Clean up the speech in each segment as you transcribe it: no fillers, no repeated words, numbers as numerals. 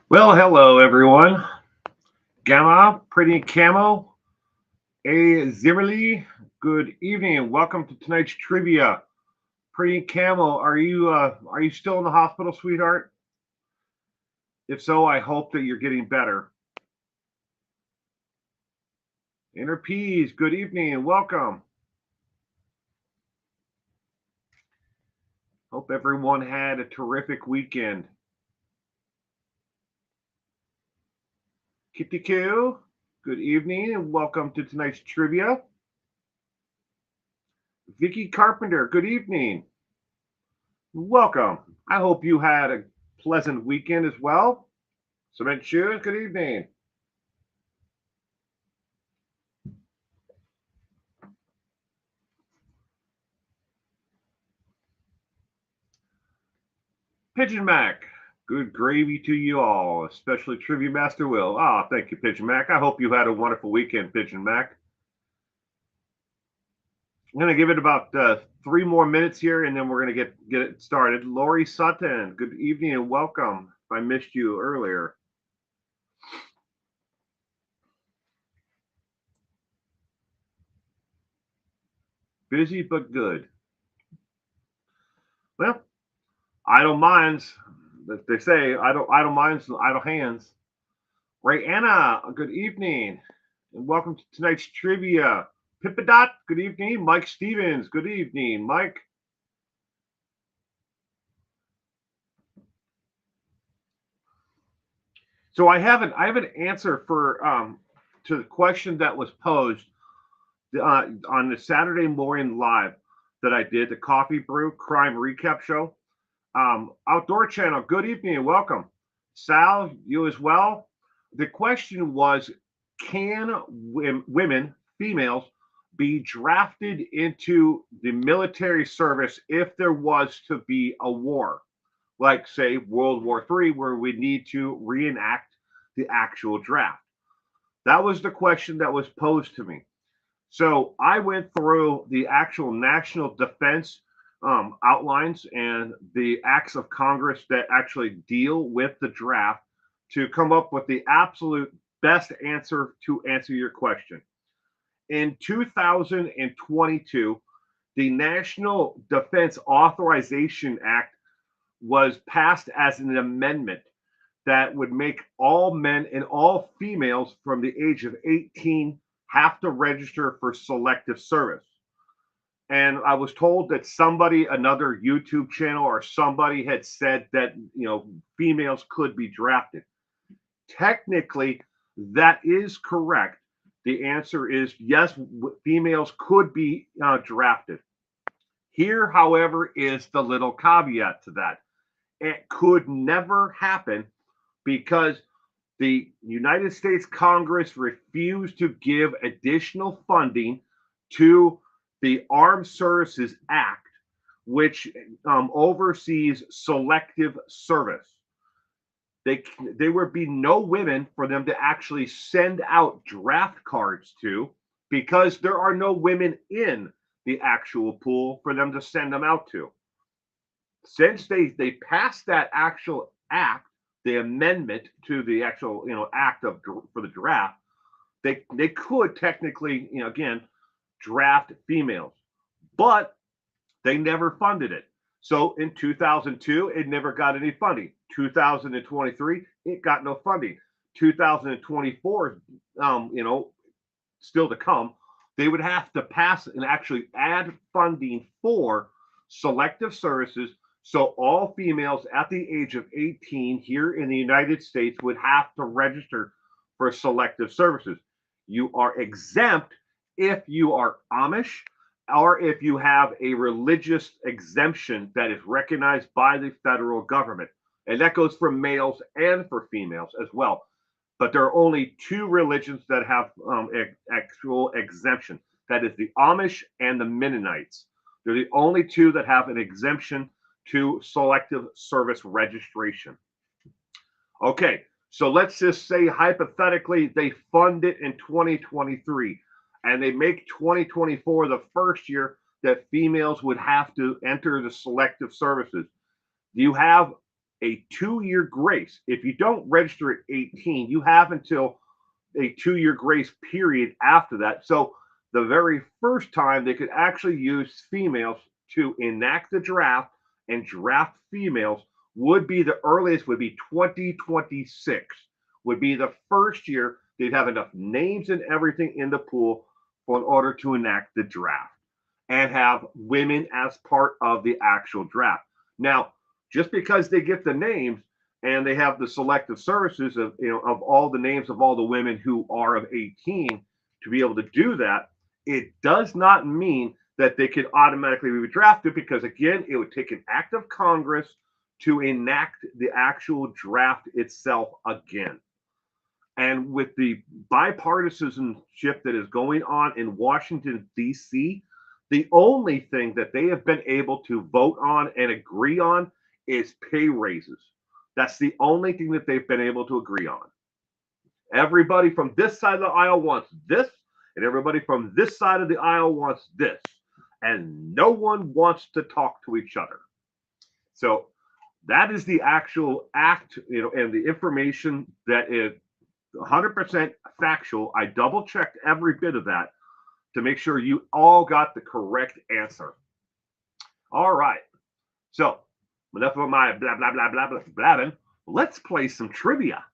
Well, hello everyone. Gamma, pretty camo, a Zimmerly. Good evening and welcome to tonight's trivia. Pretty camo, are you still in the hospital, sweetheart? If so, I hope that you're getting better. Inner Peas, good evening and welcome. Hope everyone had a terrific weekend. Kitty Q, good evening and welcome to tonight's trivia. Vicky Carpenter, good evening. Welcome. I hope you had a pleasant weekend as well. Cement Shoes, good evening. Pigeon Mac, good gravy to you all, especially Trivia Master Will. Ah, thank you, Pigeon Mac. I hope you had a wonderful weekend, Pigeon Mac. I'm going to give it about 3 more minutes here, and then we're going to get it started. Lori Sutton, good evening and welcome. If I missed you earlier. Busy but good. Well, idle minds, they say, idle minds, idle hands. Ray Anna, good evening, and welcome to tonight's trivia. Pippadot, good evening. Mike Stevens, good evening. Mike. So I have an answer for to the question that was posed on the Saturday morning live that I did, the Coffee Brew Crime Recap Show. Outdoor Channel, good evening and welcome. Sal, you as well. The question was, can women, females, be drafted into the military service if there was to be a war, like say World War III, where we need to reenact the actual draft? That was the question that was posed to me. So I went through the actual national defense outlines and the acts of Congress that actually deal with the draft to come up with the absolute best answer to answer your question. In 2022, the National Defense Authorization Act was passed as an amendment that would make all men and all females from the age of 18 have to register for selective service. And I was told that somebody, another YouTube channel or somebody had said that, females could be drafted. Technically, that is correct. The answer is yes, females could be drafted. Here, however, is the little caveat to that. It could never happen because the United States Congress refused to give additional funding to the Armed Services Act, which oversees selective service. There would be no women for them to actually send out draft cards to because there are no women in the actual pool for them to send them out to. Since they passed that actual act, the amendment to the actual act of for the draft, they could technically again draft females, but they never funded it. So in 2002, it never got any funding. 2023, it got no funding. 2024, still to come, they would have to pass and actually add funding for selective services. So all females at the age of 18 here in the United States would have to register for selective services. You are exempt if you are Amish or if you have a religious exemption that is recognized by the federal government. And that goes for males and for females as well. But there are only two religions that have actual exemption. That is the Amish and the Mennonites. They're the only two that have an exemption to selective service registration. Okay, so let's just say hypothetically they fund it in 2023 and they make 2024 the first year that females would have to enter the selective services. You have a 2-year grace. If you don't register at 18, you have until a 2-year grace period after that. So the very first time they could actually use females to enact the draft and draft females would be the earliest would be 2026 would be the first year they'd have enough names and everything in the pool for in order to enact the draft and have women as part of the actual draft. Now, just because they get the names and they have the selective services of of all the names of all the women who are of 18 to be able to do that, it does not mean that they could automatically be drafted because again, it would take an act of Congress to enact the actual draft itself again. And with the bipartisanship that is going on in Washington, D.C., the only thing that they have been able to vote on and agree on is pay raises. That's the only thing that they've been able to agree on. Everybody from this side of the aisle wants this, and everybody from this side of the aisle wants this. And no one wants to talk to each other. So that is the actual act, and the information that is 100% factual. I double checked every bit of that to make sure you all got the correct answer. All right. So, enough of my blah, blah, blah, blah, blah, blabbing. Let's play some trivia.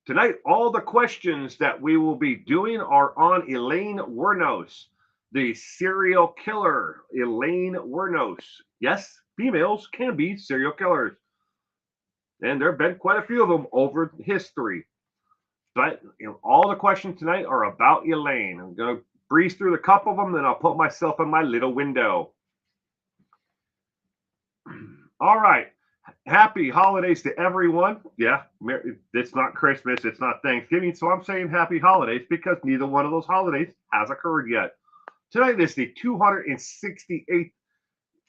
Tonight, all the questions that we will be doing are on Aileen Wuornos, the serial killer. Aileen Wuornos. Yes, females can be serial killers. And there have been quite a few of them over history. But all the questions tonight are about Aileen. I'm going to breeze through a couple of them, then I'll put myself in my little window. All right. Happy holidays to everyone. Yeah, it's not Christmas, it's not Thanksgiving, so I'm saying happy holidays because neither one of those holidays has occurred yet. Tonight is the 268th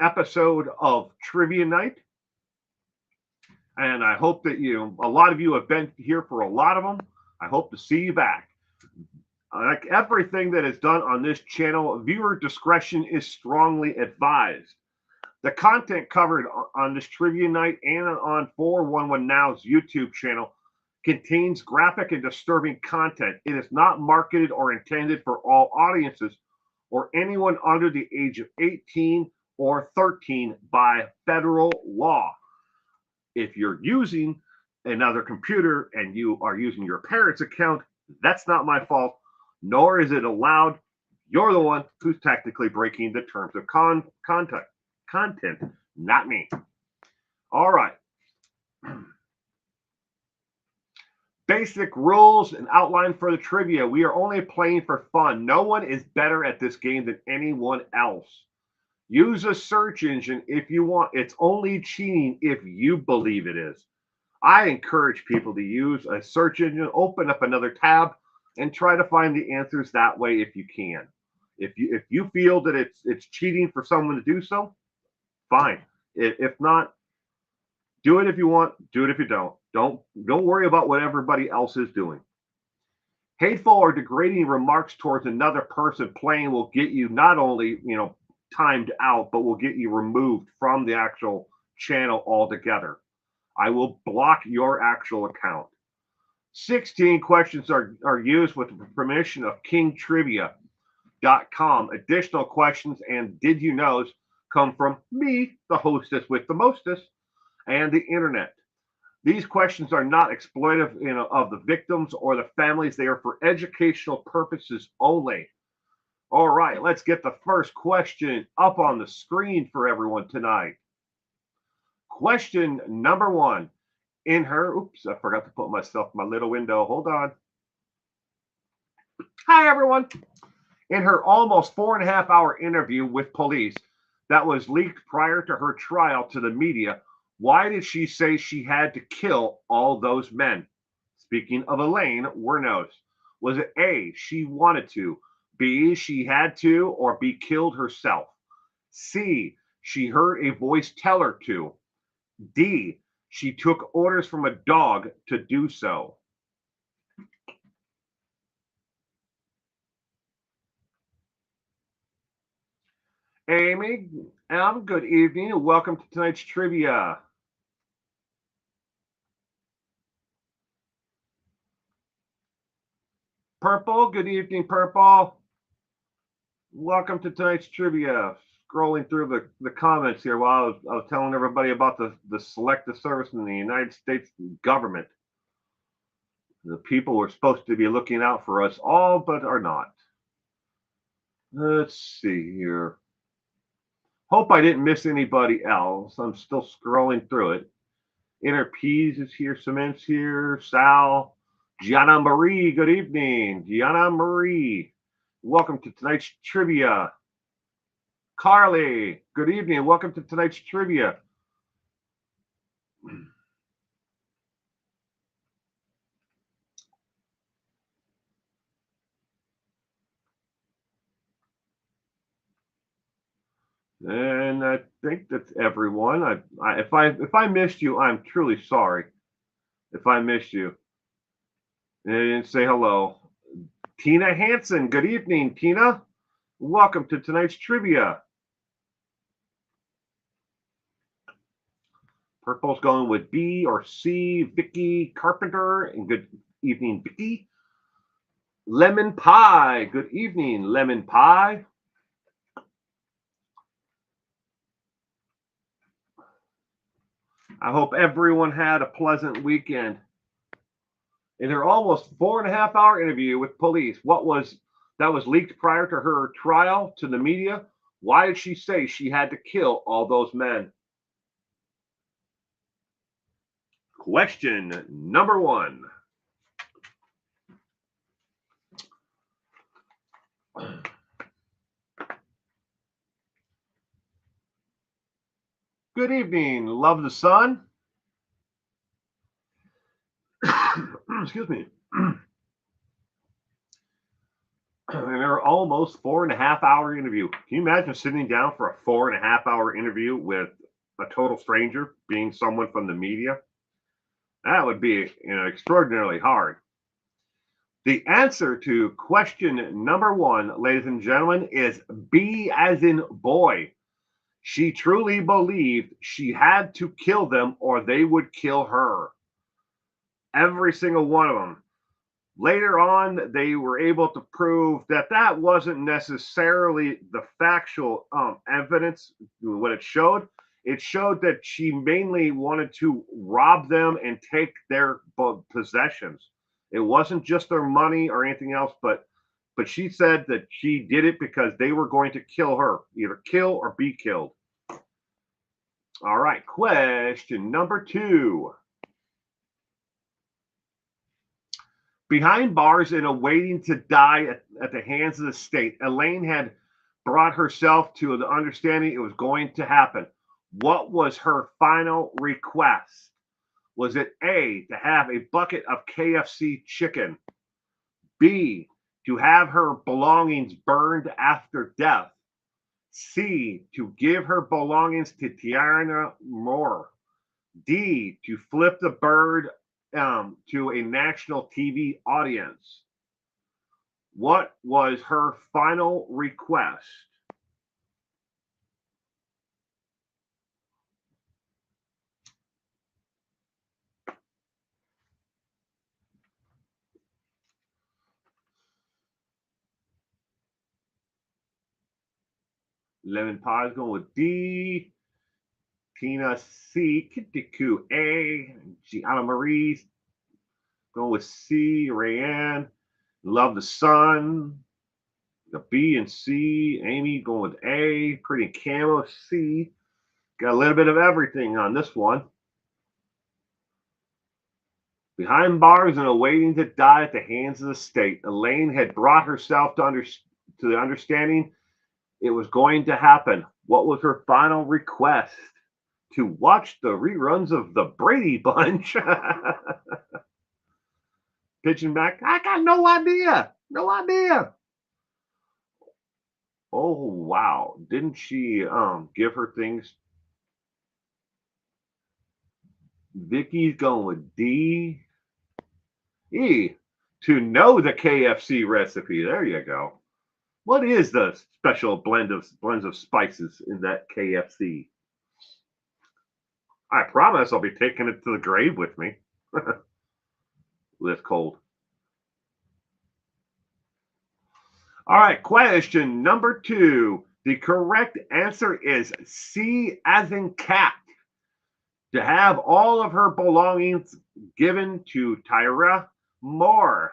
episode of Trivia Night. And I hope that a lot of you have been here for a lot of them. I hope to see you back. Like everything that is done on this channel, viewer discretion is strongly advised. The content covered on this trivia night and on 411 Now's YouTube channel contains graphic and disturbing content. It is not marketed or intended for all audiences or anyone under the age of 18 or 13 by federal law. If you're using another computer and you are using your parents' account, that's not my fault, nor is it allowed. You're the one who's technically breaking the terms of content, not me. All right. Basic rules and outline for the trivia. We are only playing for fun. No one is better at this game than anyone else. Use a search engine if you want. It's only cheating if you believe it is. I encourage people to use a search engine, open up another tab, and try to find the answers that way if you can. If you feel that it's cheating for someone to do so, fine. If not, do it if you want, do it if you don't. Don't worry about what everybody else is doing. Hateful or degrading remarks towards another person playing will get you not only, timed out, but will get you removed from the actual channel altogether. I will block your actual account. 16 questions are used with the permission of kingtrivia.com. Additional questions and did you knows come from me, the hostess with the mostest, and the internet. These questions are not exploitive of the victims or the families. They are for educational purposes only. All right, let's get the first question up on the screen for everyone tonight. Question number one. I forgot to put myself in my little window. Hold on. Hi, everyone. In her almost 4.5-hour interview with police that was leaked prior to her trial to the media, why did she say she had to kill all those men? Speaking of Aileen Wuornos, was it A, she wanted to, B, she had to, or B, killed herself? C, she heard a voice tell her to. D, she took orders from a dog to do so. Amy, good evening and welcome to tonight's trivia. Purple, good evening, Purple. Welcome to tonight's trivia. Scrolling through the comments here while I was telling everybody about the Selective service in the United States government. The people were supposed to be looking out for us all, but are not. Let's see here. Hope I didn't miss anybody else. I'm still scrolling through it. Inner Peas is here. Cement's here. Sal. Gianna Marie, good evening. Gianna Marie. Welcome to tonight's trivia. Carly, good evening. Welcome to tonight's trivia. And I think that's everyone. If I missed you, I'm truly sorry. If I missed you, and I didn't say hello. Tina Hansen, good evening, Tina. Welcome to tonight's trivia. Purple's going with B or C. Vicky Carpenter, and good evening, Vicky. Lemon Pie, good evening, Lemon Pie. I hope everyone had a pleasant weekend. In her almost 4.5 hour interview with police, that was leaked prior to her trial to the media, why did she say she had to kill all those men? Question number 1. Good evening, love the sun. Excuse me. In her almost 4.5 hour interview. Can you imagine sitting down for a 4.5 hour interview with a total stranger, being someone from the media? That would be extraordinarily hard. The answer to question number 1, ladies and gentlemen, is B as in boy. She truly believed she had to kill them or they would kill her. Every single one of them. Later on, they were able to prove that wasn't necessarily the factual evidence. What it showed that she mainly wanted to rob them and take their possessions. It wasn't just their money or anything else, but she said that she did it because they were going to kill her, either kill or be killed. All right, question number 2. Behind bars and awaiting to die at the hands of the state, Aileen had brought herself to the understanding it was going to happen. What was her final request? Was it A, to have a bucket of KFC chicken? B, to have her belongings burned after death? C, to give her belongings to Tiana Moore? D, to flip the bird to a national TV audience? What was her final request? Lemon Pie is going with D. Tina C. Kitiku A. Gianna Marie going with C. Rayanne. Love the Sun. The B and C. Amy going with A. Pretty Camo C. Got a little bit of everything on this one. Behind bars and awaiting to die at the hands of the state, Aileen had brought herself to the understanding it was going to happen. What was her final request? To watch the reruns of the Brady Bunch. Pitching back, I got no idea. No idea. Oh, wow. Didn't she give her things? Vicky's going with D. E. To know the KFC recipe. There you go. What is the special blends of spices in that KFC? I promise I'll be taking it to the grave with me. It's cold. All right, question number 2. The correct answer is C as in cat. To have all of her belongings given to Tyra Moore.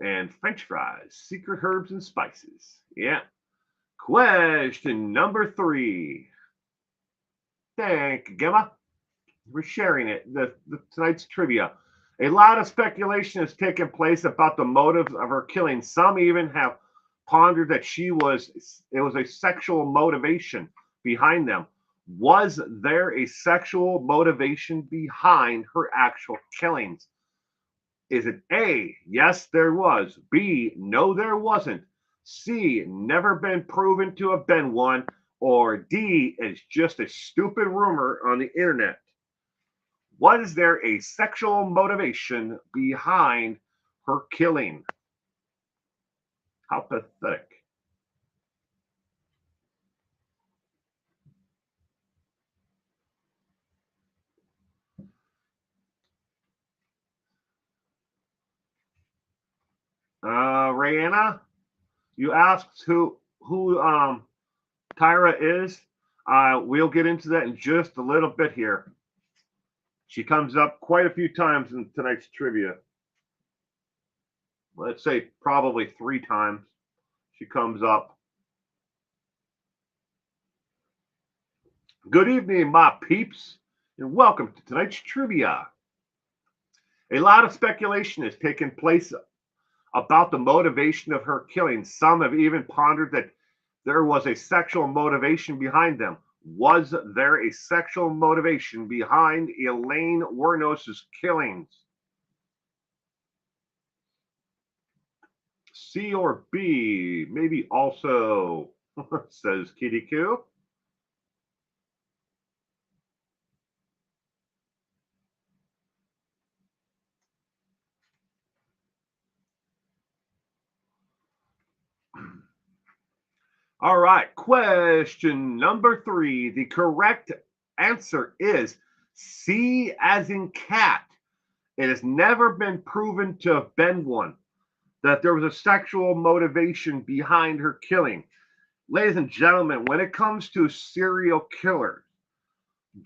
And French fries, secret herbs and spices. Yeah. Question number 3. Thank you, Gemma, for sharing it. Tonight's trivia. A lot of speculation has taken place about the motives of her killing. Some even have pondered that it was a sexual motivation behind them. Was there a sexual motivation behind her actual killings? Is it A, yes, there was, B, no, there wasn't, C, never been proven to have been one, or D, it's just a stupid rumor on the internet? Was there a sexual motivation behind her killing? How pathetic. Rayanna, you asked who Tyra is. We'll get into that in just a little bit here. She comes up quite a few times in tonight's trivia. Let's say probably 3 times she comes up. Good evening, my peeps, and welcome to tonight's trivia. A lot of speculation has taken place about the motivation of her killing. Some have even pondered that there was a sexual motivation behind them. Was there a sexual motivation behind Aileen Wuornos' killings? C or B? Maybe also, says Kitty Coo. All right, question number 3. The correct answer is C as in cat. It has never been proven to have been one, that there was a sexual motivation behind her killing. Ladies and gentlemen, when it comes to serial killers,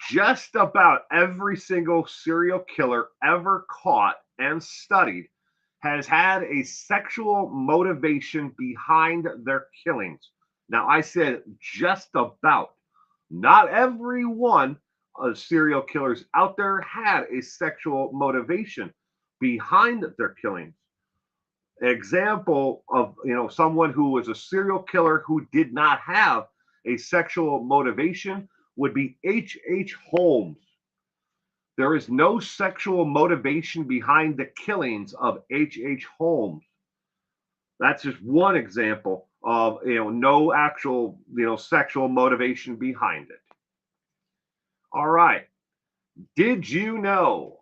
just about every single serial killer ever caught and studied has had a sexual motivation behind their killings. Now, I said just about. Not every one of serial killers out there had a sexual motivation behind their killings. Example of someone who was a serial killer who did not have a sexual motivation would be H. Holmes. There is no sexual motivation behind the killings of H. Holmes. That's just one example of no actual sexual motivation behind it. All right. Did you know?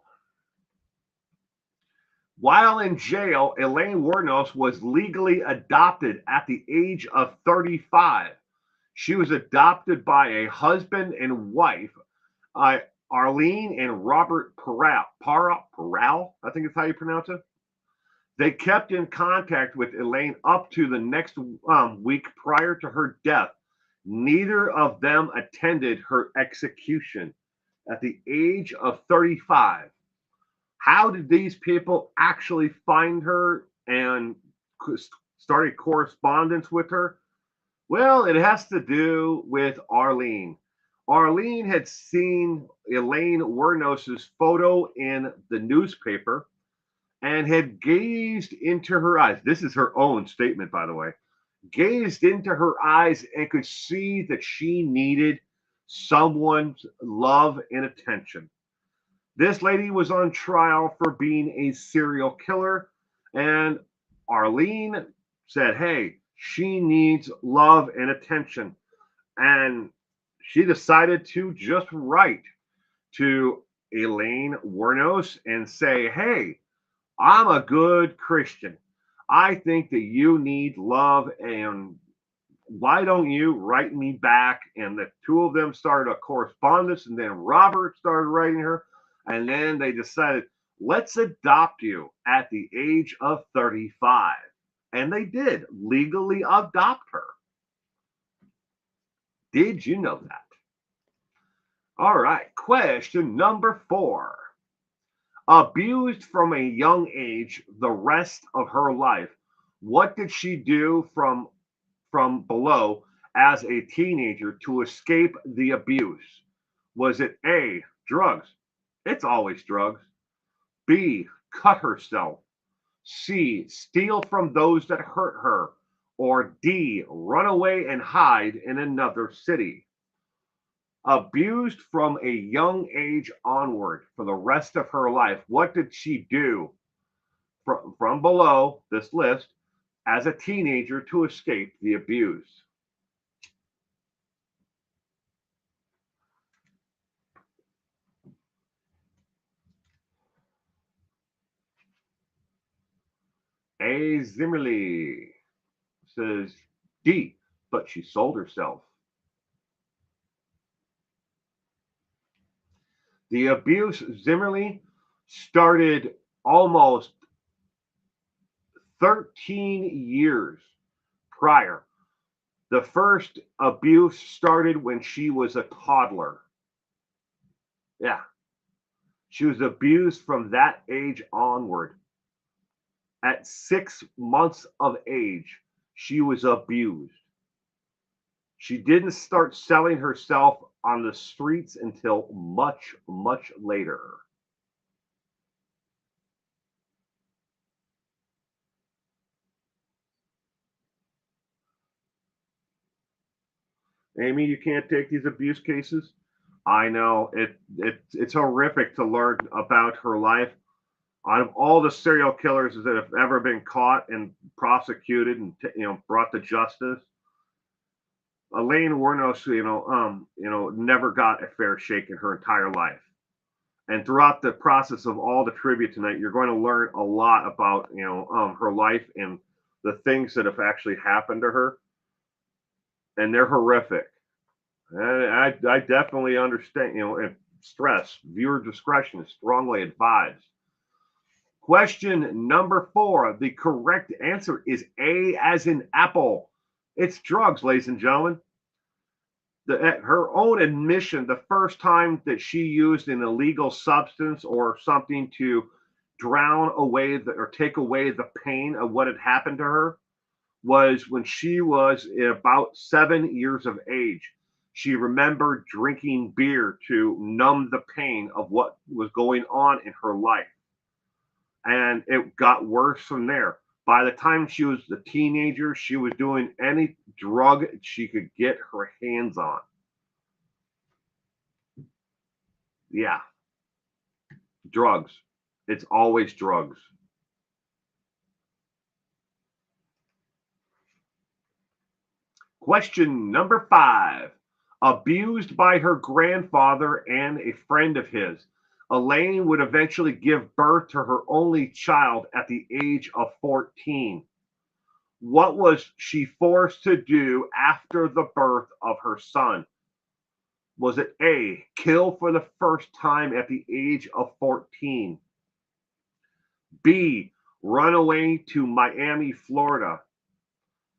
While in jail, Aileen Wuornos was legally adopted at the age of 35. She was adopted by a husband and wife, Aileen and Robert Paral, I think is how you pronounce it. They kept in contact with Aileen up to the next week prior to her death. Neither of them attended her execution at the age of 35. How did these people actually find her and started correspondence with her? Well, it has to do with Arlene. Arlene had seen Aileen Wuornos' photo in the newspaper and had gazed into her eyes. This is her own statement, by the way. Gazed into her eyes and could see that she needed someone's love and attention. This lady was on trial for being a serial killer, and Arlene said, hey, she needs love and attention. And she decided to just write to Aileen Wuornos and say, hey, I'm a good Christian. I think that you need love, and why don't you write me back? And the two of them started a correspondence, and then Robert started writing her, and then they decided, let's adopt you at the age of 35. And they did legally adopt her. Did you know that? All right, question number 4. Abused from a young age the rest of her life, what did she do from below as a teenager to escape the abuse? Was it A, drugs? It's always drugs. B, cut herself. C, steal from those that hurt her. Or D, run away and hide in another city. Abused from a young age onward for the rest of her life, what did she do from below this list as a teenager to escape the abuse? A. Zimmerly says D, but she sold herself. The abuse, Zimmerly, started almost 13 years prior. The first abuse started when she was a toddler. Yeah, she was abused from that age onward. At 6 months of age, she was abused. She didn't start selling herself on the streets until much, much later. Amy, you can't take these abuse cases. I know it's horrific to learn about her life. Out of all the serial killers that have ever been caught and prosecuted and brought to justice, Aileen Wuornos, never got a fair shake in her entire life. And throughout the process of all the trivia tonight, you're going to learn a lot about her life and the things that have actually happened to her, and they're horrific. And I definitely understand, and stress. Viewer discretion is strongly advised. Question number 4. The correct answer is A as in apple. It's drugs, ladies and gentlemen. Her own admission, the first time that she used an illegal substance or something to drown away or take away the pain of what had happened to her, was when she was about 7 years of age. She remembered drinking beer to numb the pain of what was going on in her life. And it got worse from there. By the time she was a teenager, she was doing any drug she could get her hands on. Yeah, drugs. It's always drugs. Question number 5. Abused by her grandfather and a friend of his, Aileen would eventually give birth to her only child at the age of 14. What was she forced to do after the birth of her son? Was it A, kill for the first time at the age of 14? B, run away to Miami, Florida?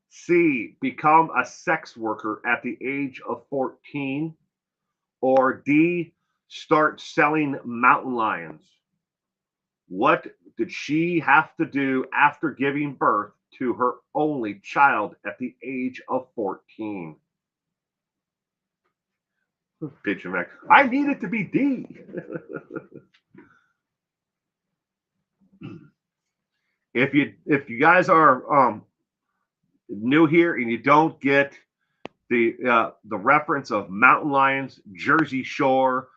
C, become a sex worker at the age of 14? Or D, start selling mountain lions? What did she have to do after giving birth to her only child at the age of 14? Picture Mac. I need it to be D. If you guys are new here and you don't get the reference of mountain lions, Jersey Shore,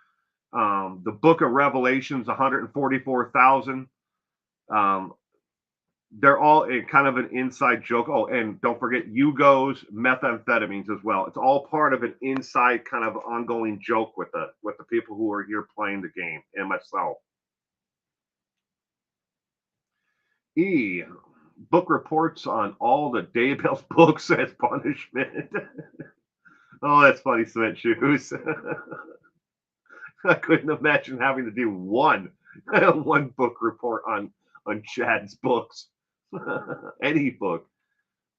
the Book of Revelations, 144,000. They're all a kind of an inside joke. Oh, and don't forget Yugos, methamphetamines as well. It's all part of an inside kind of ongoing joke with the people who are here playing the game and myself. E, book reports on all the Daybell's books as punishment. Oh, that's funny, Cement Shoes. I couldn't imagine having to do one One book report on Chad's books. Any book.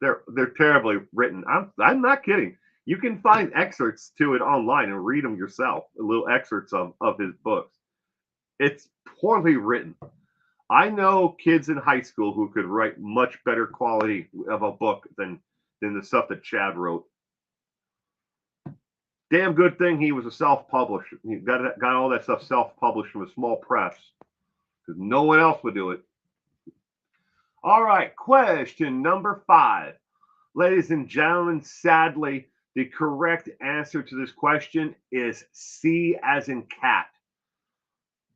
They're terribly written. I'm not kidding. You can find excerpts to it online and read them yourself. Little excerpts of his books. It's poorly written. I know kids in high school who could write much better quality of a book than the stuff that Chad wrote. Damn good thing he was a self-publisher. He got all that stuff self-published from a small press because no one else would do it. All right, question number 5. Ladies and gentlemen, sadly, the correct answer to this question is C as in cat.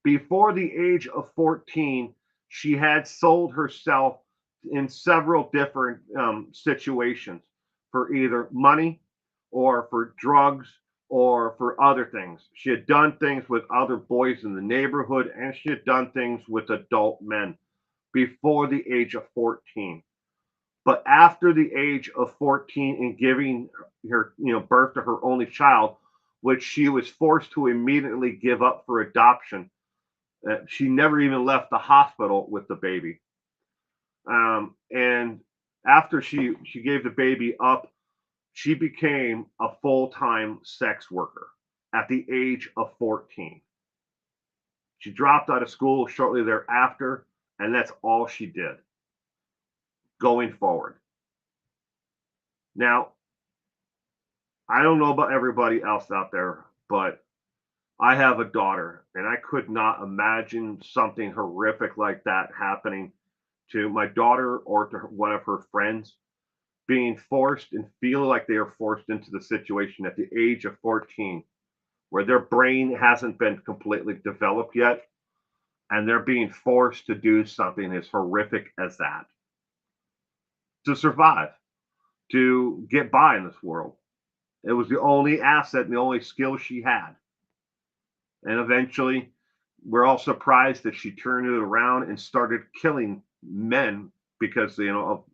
Before the age of 14, she had sold herself in several different situations for either money or for drugs or for other things. She had done things with other boys in the neighborhood, and she had done things with adult men before the age of 14. But after the age of 14 and giving her, birth to her only child, which she was forced to immediately give up for adoption, she never even left the hospital with the baby. And after she gave the baby up, she became a full-time sex worker at the age of 14. She dropped out of school shortly thereafter, and that's all she did going forward. Now, I don't know about everybody else out there, but I have a daughter, and I could not imagine something horrific like that happening to my daughter or to one of her friends, being forced and feel like they are forced into the situation at the age of 14, where their brain hasn't been completely developed yet, and they're being forced to do something as horrific as that to survive, to get by in this world. It was the only asset and the only skill she had. And eventually, we're all surprised that she turned it around and started killing men because, of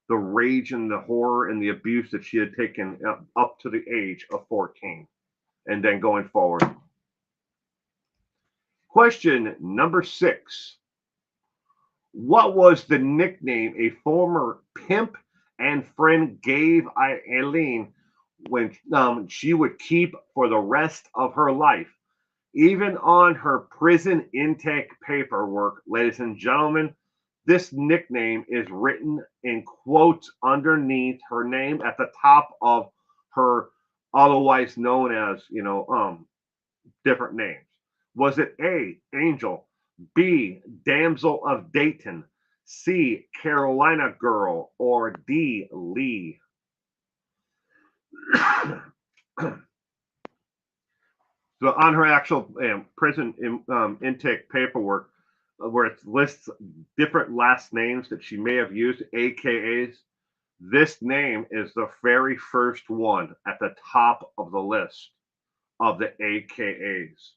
the rage and the horror and the abuse that she had taken up to the age of 14 and then going forward. Question number 6. What was the nickname a former pimp and friend gave Aileen when she would keep for the rest of her life? Even on her prison intake paperwork, ladies and gentlemen, this nickname is written in quotes underneath her name at the top of her otherwise known as, different names. Was it A, Angel, B, Damsel of Dayton, C, Carolina Girl, or D, Lee? So on her actual prison intake paperwork, where it lists different last names that she may have used, AKAs, this name is the very first one at the top of the list of the AKAs.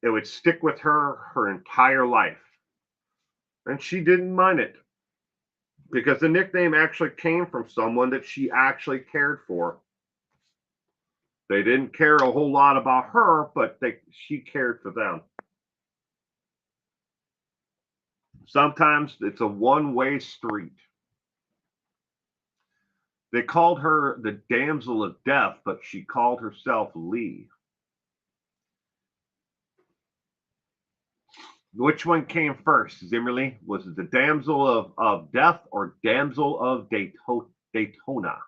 It would stick with her entire life. And she didn't mind it because the nickname actually came from someone that she actually cared for. They didn't care a whole lot about her, but she cared for them. Sometimes it's a one-way street. They called her the Damsel of Death, but she called herself Lee. Which one came first, Zimmerly? Was it the Damsel of Death or Damsel of Daytona?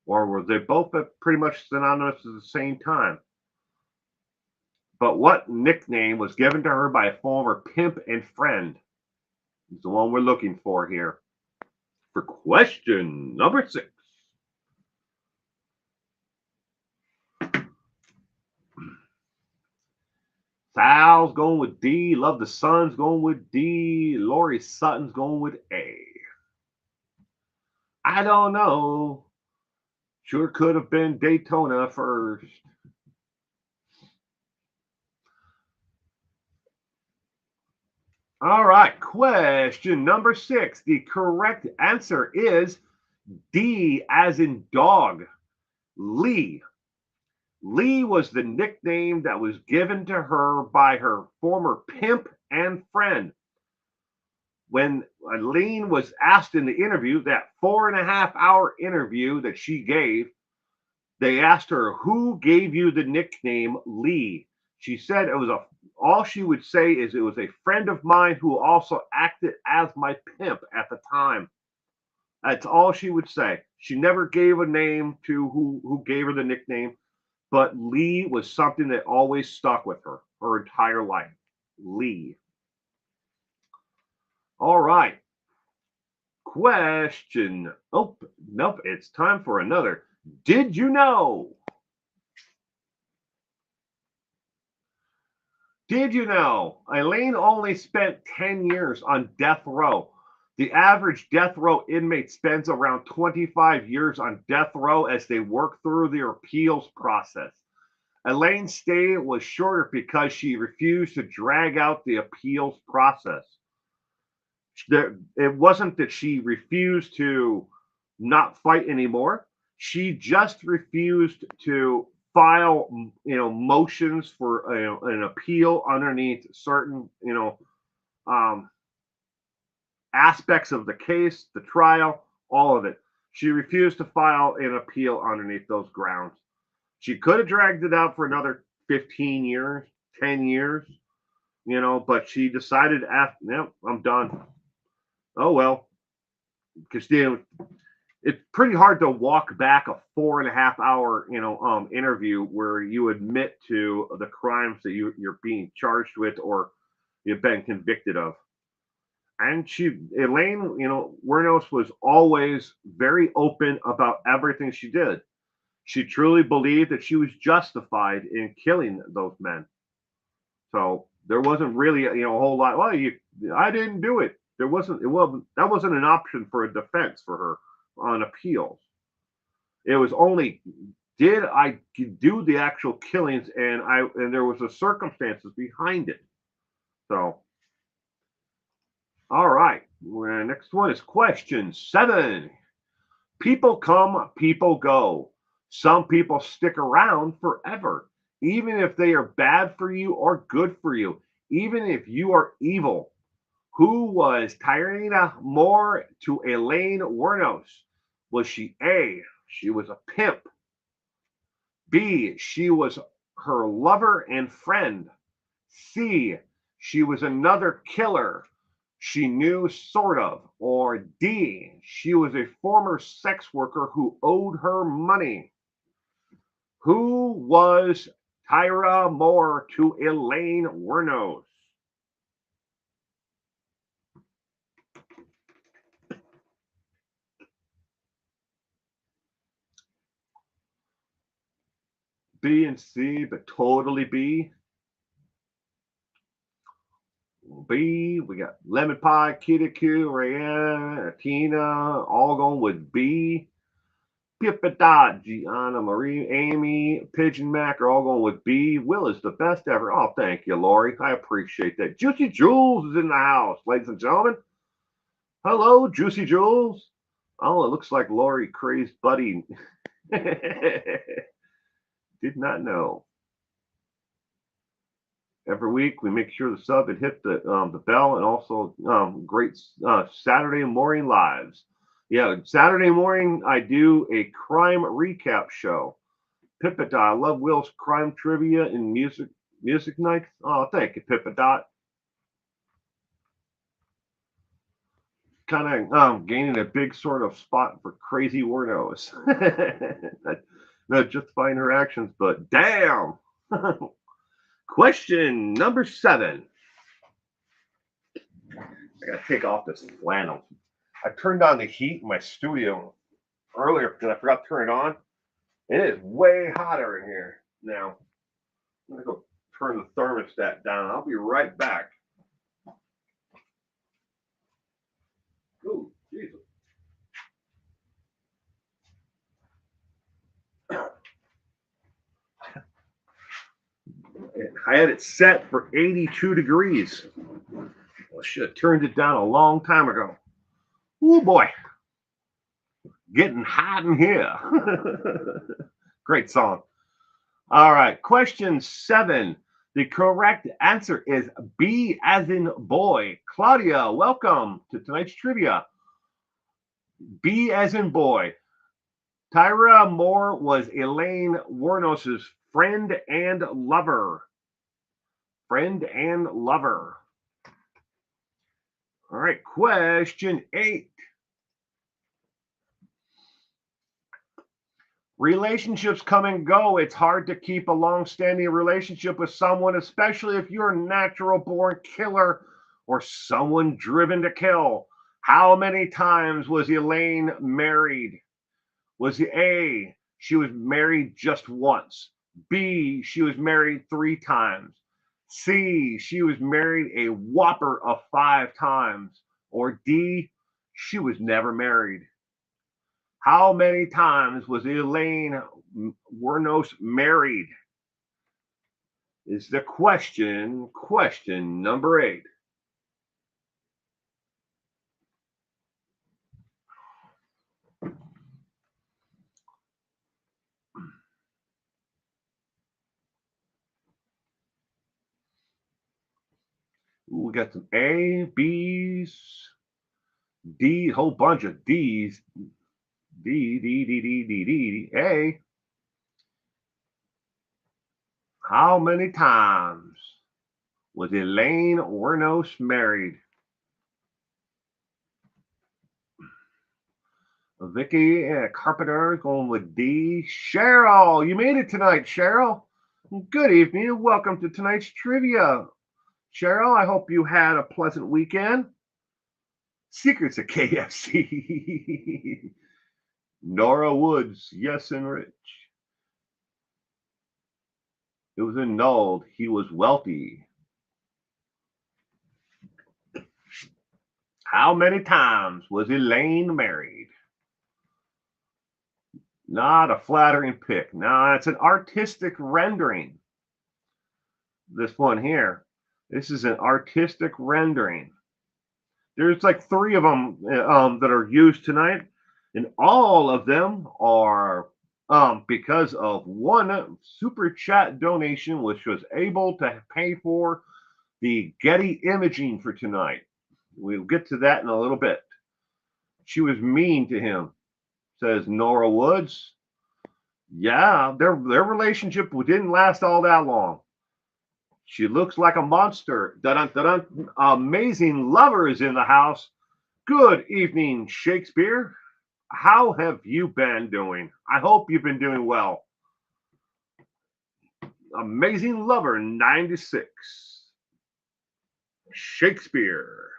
Or were they both pretty much synonymous at the same time? But what nickname was given to her by a former pimp and friend? Is the one we're looking for here. For question number 6. Sal's going with D. Love the Sun's going with D. Lori Sutton's going with A. I don't know. Sure could have been Daytona first. All right, question number 6. The correct answer is D as in dog. Lee. Lee was the nickname that was given to her by her former pimp and friend. When Aileen was asked in the interview, that 4.5 hour interview that she gave, they asked her, "Who gave you the nickname Lee?" She said it was all she would say is it was a friend of mine who also acted as my pimp at the time. That's all she would say. She never gave a name to who gave her the nickname, but Lee was something that always stuck with her entire life. Lee. All right. Question. Oh, nope. It's time for another. Did you know? Did you know Aileen only spent 10 years on death row? The average death row inmate spends around 25 years on death row as they work through their appeals process. Aileen's stay was shorter because she refused to drag out the appeals process. It wasn't that she refused to not fight anymore. She just refused to file, motions for an appeal underneath certain, um, aspects of the case, the trial, all of it. She refused to file an appeal underneath those grounds. She could have dragged it out for another 15 years, 10 years, but she decided, after, no, I'm done. Oh, well, because it's pretty hard to walk back a 4.5 hour, interview where you admit to the crimes that you're being charged with or you've been convicted of. And Aileen, Wuornos was always very open about everything she did. She truly believed that she was justified in killing those men. So there wasn't really, a whole lot. Well, I didn't do it. That wasn't an option for a defense for her on appeals. It was only did I do the actual killings, and there was the circumstances behind it. So, all right. Next one is question 7. People come, people go. Some people stick around forever, even if they are bad for you or good for you, even if you are evil. Who was Tyrena Moore to Aileen Wuornos? Was she A? She was a pimp. B. She was her lover and friend. C. She was another killer she knew, sort of. Or D. She was a former sex worker who owed her money. Who was Tyra Moore to Aileen Wuornos? B and C, but totally B. B. We got Lemon Pie, Kitty Q, Rayanne, Tina, all going with B. Pippa Dot, Gianna, Marie, Amy, Pigeon Mac are all going with B. Will is the best ever. Oh, thank you, Lori. I appreciate that. Juicy Jules is in the house, ladies and gentlemen. Hello, Juicy Jules. Oh, it looks like Lori Crazed Buddy. Did not know. Every week we make sure the sub and hit the bell, and also great Saturday morning lives. Yeah, Saturday morning I do a crime recap show. Pippa Dot, I love Will's crime trivia and music night. Oh, thank you, Pippa Dot. Kind of gaining a big sort of spot for crazy Wuornos. Not justifying her actions, but damn. Question number 7. I gotta take off this flannel. I turned on the heat in my studio earlier because I forgot to turn it on. It is way hotter in here now. I'm gonna go turn the thermostat down. I'll be right back. Ooh, Jesus. I had it set for 82 degrees. I should have turned it down a long time ago. Oh boy, getting hot in here. Great song. All right. Question 7. The correct answer is B as in boy. Claudia, welcome to tonight's trivia. B as in boy. Tyra Moore was Elaine Wuornos' friend and lover. Friend and lover. All right. Question 8. Relationships come and go. It's hard to keep a long-standing relationship with someone, especially if you're a natural-born killer or someone driven to kill. How many times was Elaine married? Was it A, she was married just once? B, she was married 3 times? C, she was married a whopper of 5 times? Or D, she was never married? How many times was Elaine Wuornos married? Is the question. Question number 8. Ooh, we got some A, B's, D, whole bunch of D's. D, D, D, D, D, D, A. How many times was Elaine Wuornos married? Vicky Carpenter going with D. Cheryl, you made it tonight, Cheryl. Good evening. Welcome to tonight's trivia. Cheryl, I hope you had a pleasant weekend. Secrets of KFC. Nora Woods, yes, and Rich. It was annulled. He was wealthy. How many times was Elaine married? Not a flattering pic. No, it's an artistic rendering. This one here. This is an artistic rendering. There's like 3 of them that are used tonight, and all of them are because of one super chat donation, which was able to pay for the Getty imaging for tonight. We'll get to that in a little bit. She was mean to him, says Nora Woods. Yeah, their relationship didn't last all that long. She looks like a monster. Dun-dun-dun-dun. Amazing lover is in the house. Good evening, Shakespeare. How have you been doing? I hope you've been doing well. Amazing lover 96. Shakespeare.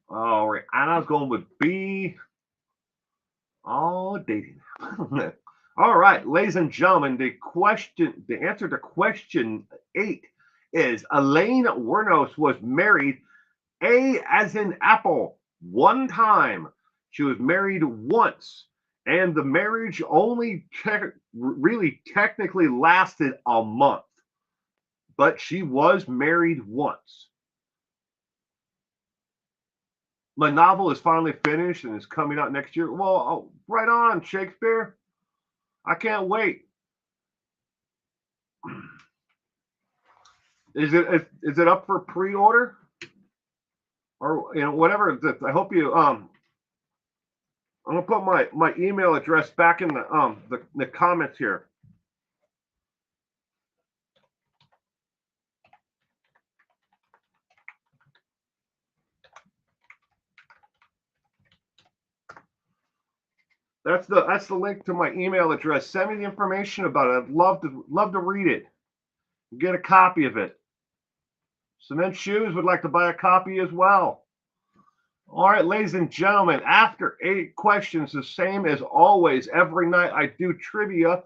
All right, Anna's going with B. Oh, dating. All right, ladies and gentlemen, the answer to question 8 is Elaine Wuornos was married, A as in apple, 1 time. She was married once, and the marriage only really technically lasted a month, but she was married once. My novel is finally finished and is coming out next year. Well, right on, Shakespeare. I can't wait. Is it up for pre-order or whatever? I hope you I'm gonna put my email address back in the comments here. That's the link to my email address. Send me the information about it. I'd love to read it. Get a copy of it. Cement Shoes would like to buy a copy as well. All right, ladies and gentlemen, after 8 questions, the same as always, every night I do trivia,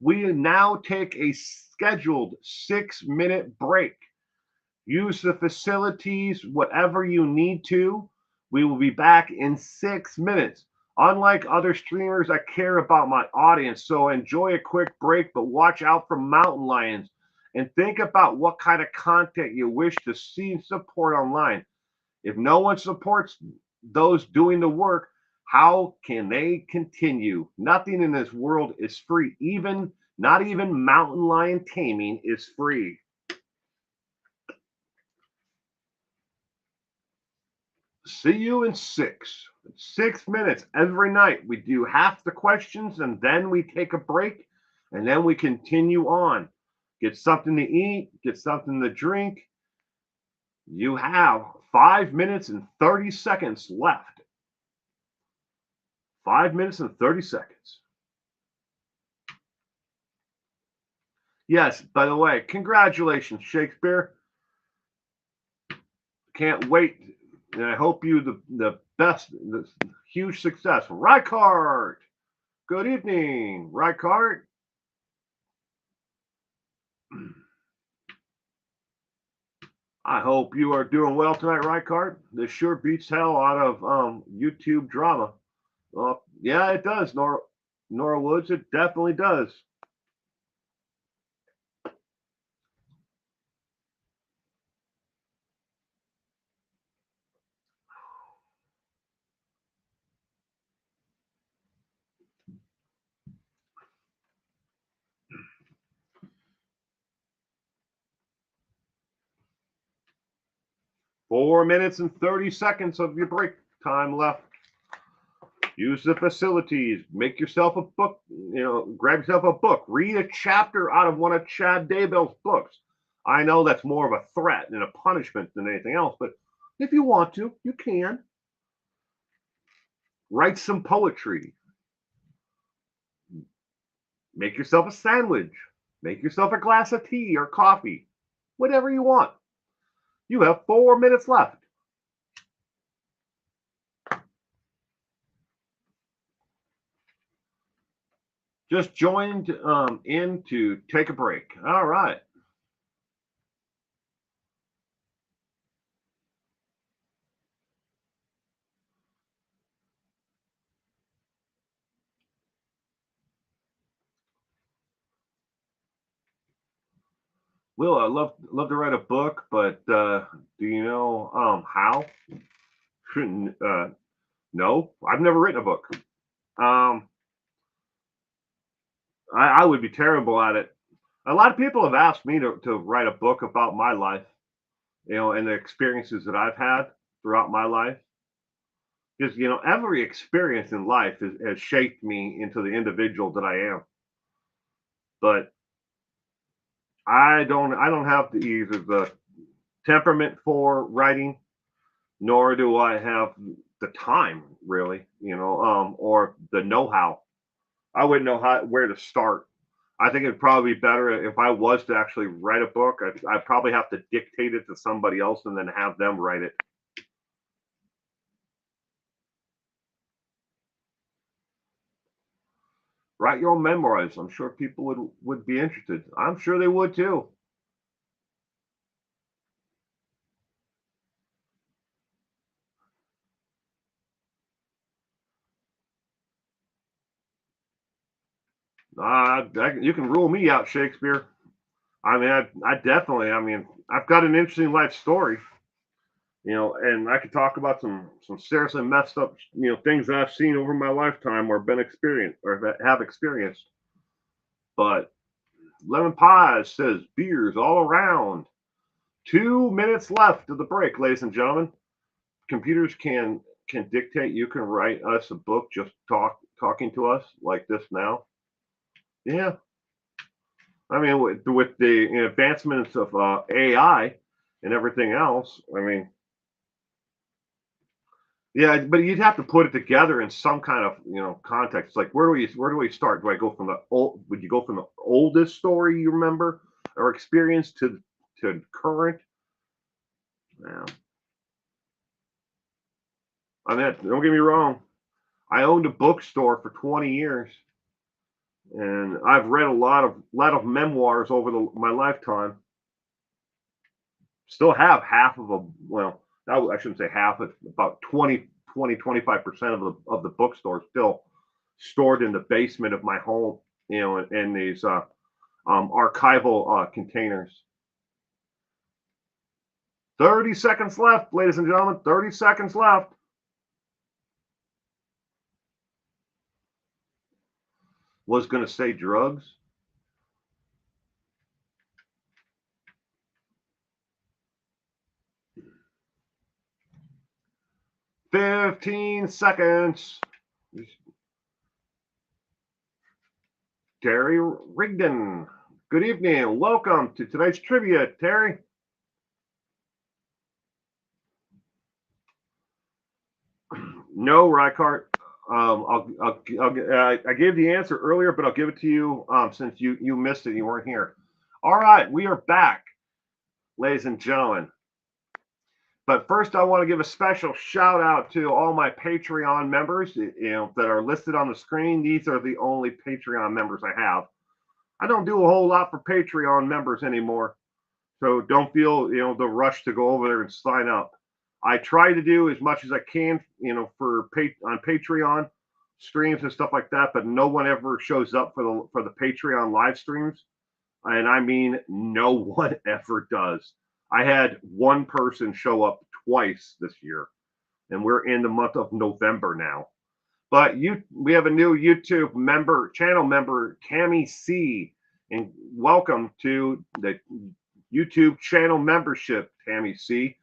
we now take a scheduled 6-minute break. Use the facilities, whatever you need to. We will be back in 6 minutes. Unlike other streamers, I care about my audience, so enjoy a quick break, but watch out for mountain lions. And think about what kind of content you wish to see and support online. If no one supports those doing the work, How can they continue? Nothing in this world is free. Not even mountain lion taming is free. See you in 6 minutes every night. We do half the questions and then we take a break and then we continue on. Get something to eat, get something to drink. You have 5 minutes and 30 seconds left. 5 minutes and 30 seconds. Yes, by the way, congratulations, Shakespeare. Can't wait. And I hope you the best, the huge success. Rykart. Good evening, Rykart. I hope you are doing well tonight, Rykart. This sure beats hell out of YouTube drama. Well, yeah, it does, Nora Woods. It definitely does. Four minutes and 30 seconds of your break time left. Use the facilities. Make yourself a book. Grab yourself a book. Read a chapter out of one of Chad Daybell's books. I know that's more of a threat and a punishment than anything else, but if you want to, you can. Write some poetry. Make yourself a sandwich. Make yourself a glass of tea or coffee. Whatever you want. You have 4 minutes left. Just joined in to take a break. All right. Will, I love to write a book, but do you know how? No, I've never written a book. I would be terrible at it. A lot of people have asked me to write a book about my life, and the experiences that I've had throughout my life. Because every experience in life has shaped me into the individual that I am. But I don't have either the temperament for writing, nor do I have the time really, or the know-how. I wouldn't know where to start. I think it'd probably be better if I was to actually write a book. I'd probably have to dictate it to somebody else and then have them write it. Write your own memoirs. I'm sure people would be interested. I'm sure they would too. You can rule me out, Shakespeare. I mean, I definitely. I mean, I've got an interesting life story, and I could talk about some seriously messed up, things that I've seen over my lifetime or been experienced or have experienced. But Lemon Pie says beers all around. 2 minutes left of the break, ladies and gentlemen. Computers can dictate. You can write us a book just talking to us like this now. Yeah, I mean with the advancements of AI and everything else. I mean, yeah, but you'd have to put it together in some kind of context. Like where do we start? Do I go from the old? Would you go from the oldest story you remember or experience to current? Yeah. I mean, don't get me wrong. I owned a bookstore for 20 years, and I've read a lot of memoirs over my lifetime. Still have half of a well, I shouldn't say half, but about 25% of the bookstore still stored in the basement of my home, in these archival containers. 30 seconds left, ladies and gentlemen. 30 seconds left. was going to say drugs. $15 seconds. Terry Rigdon. Good evening. Welcome to tonight's trivia, Terry. No, Rycart. I gave the answer earlier, but I'll give it to you since you missed it. You weren't here. All right, we are back, ladies and gentlemen. But first, I want to give a special shout out to all my Patreon members, that are listed on the screen. These are the only Patreon members I have. I don't do a whole lot for Patreon members anymore, so don't feel the rush to go over there and sign up. I try to do as much as I can, on Patreon streams and stuff like that, but no one ever shows up for the Patreon live streams, and I mean no one ever does. I had one person show up twice this year, and we're in the month of November now. But we have a new YouTube channel member, Tammy C, and welcome to the YouTube channel membership, Tammy C.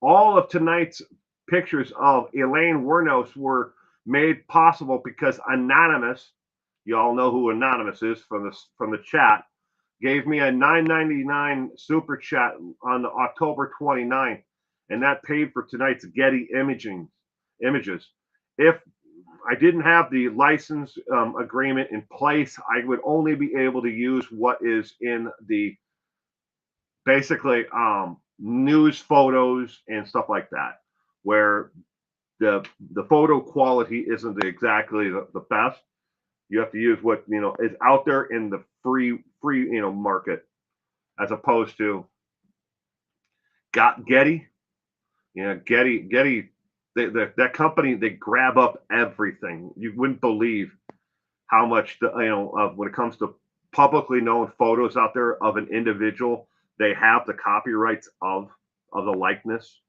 All of tonight's pictures of Aileen Wuornos were made possible because Anonymous, you all know who Anonymous is from the chat, gave me a $9.99 super chat on October 29th, and that paid for tonight's Getty images. If I didn't have the license agreement in place, I would only be able to use what is in the basically news photos and stuff like that, where the photo quality isn't exactly the best. You have to use what is out there in the free market, as opposed to Getty. Getty, that company, they grab up everything. You wouldn't believe how much when it comes to publicly known photos out there of an individual, they have the copyrights of the likeness,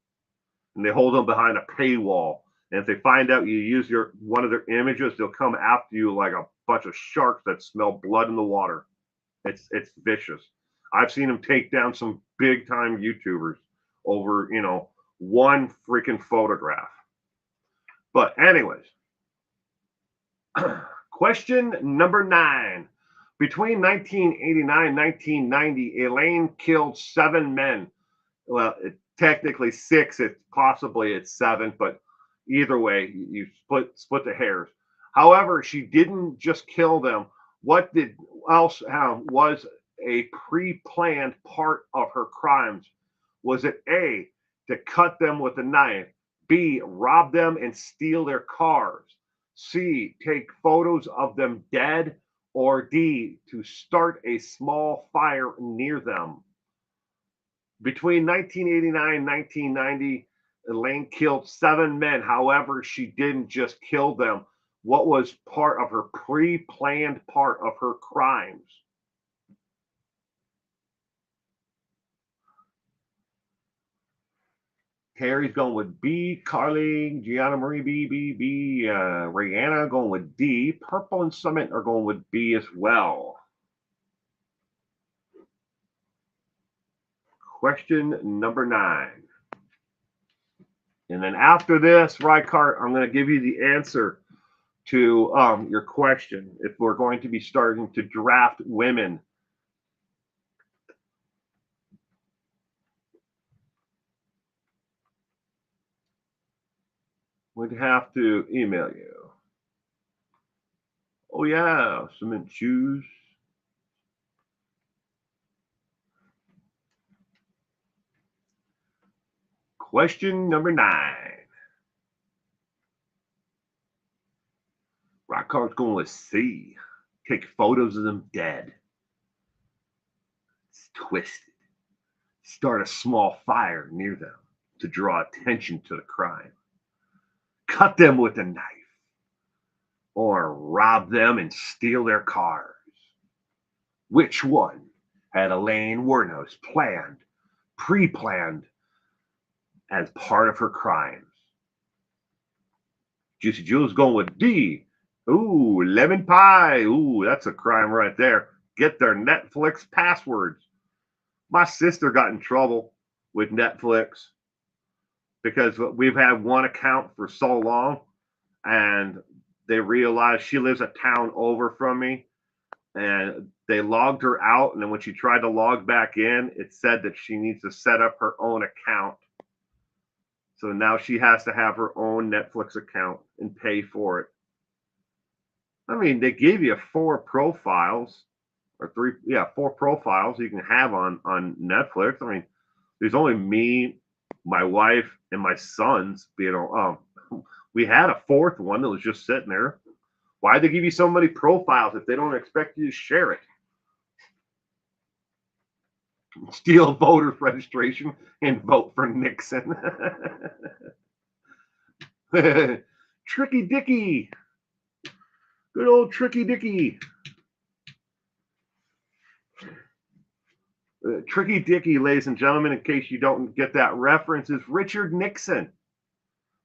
and they hold them behind a paywall. And if they find out you use one of their images, they'll come after you like a bunch of sharks that smell blood in the water. It's vicious. I've seen them take down some big time YouTubers over one freaking photograph. But anyways, question number 9. Between 1989 and 1990, Aileen killed 7 men. Well, technically 6. It's 7, but either way, you split the hairs. However, she didn't just kill them. What else was a pre-planned part of her crimes? Was it A, to cut them with a knife, B, rob them and steal their cars, C, take photos of them dead, or D, to start a small fire near them? Between 1989 and 1990, Aileen killed 7 men. However, she didn't just kill them. What was part of her pre-planned part of her crimes? Terry's going with B. Carly, Gianna Marie, B. Rihanna going with D. Purple and Summit are going with B as well. Question number 9. And then after this, Rycart, I'm going to give you the answer to your question. If we're going to be starting to draft women, we'd have to email you. Oh yeah, cement shoes. Question number 9. Rycart's going with C. Take photos of them dead. It's twisted. Start a small fire near them to draw attention to the crime. Cut them with a knife. Or rob them and steal their cars. Which one had Aileen Wuornos pre-planned as part of her crimes? Juicy Jules going with D. Ooh, lemon pie. Ooh, that's a crime right there. Get their Netflix passwords. My sister got in trouble with Netflix because we've had one account for so long, and they realized she lives a town over from me, and they logged her out. And then when she tried to log back in, it said that she needs to set up her own account. So now she has to have her own Netflix account and pay for it. I mean, they gave you four profiles or three, yeah, four profiles you can have on Netflix. I mean, there's only me, my wife, and my sons. We had a fourth one that was just sitting there. Why'd they give you so many profiles if they don't expect you to share it? Steal voters registration and vote for Nixon. Tricky Dicky. Good old Tricky Dicky. Tricky Dicky, ladies and gentlemen, in case you don't get that reference, is Richard Nixon.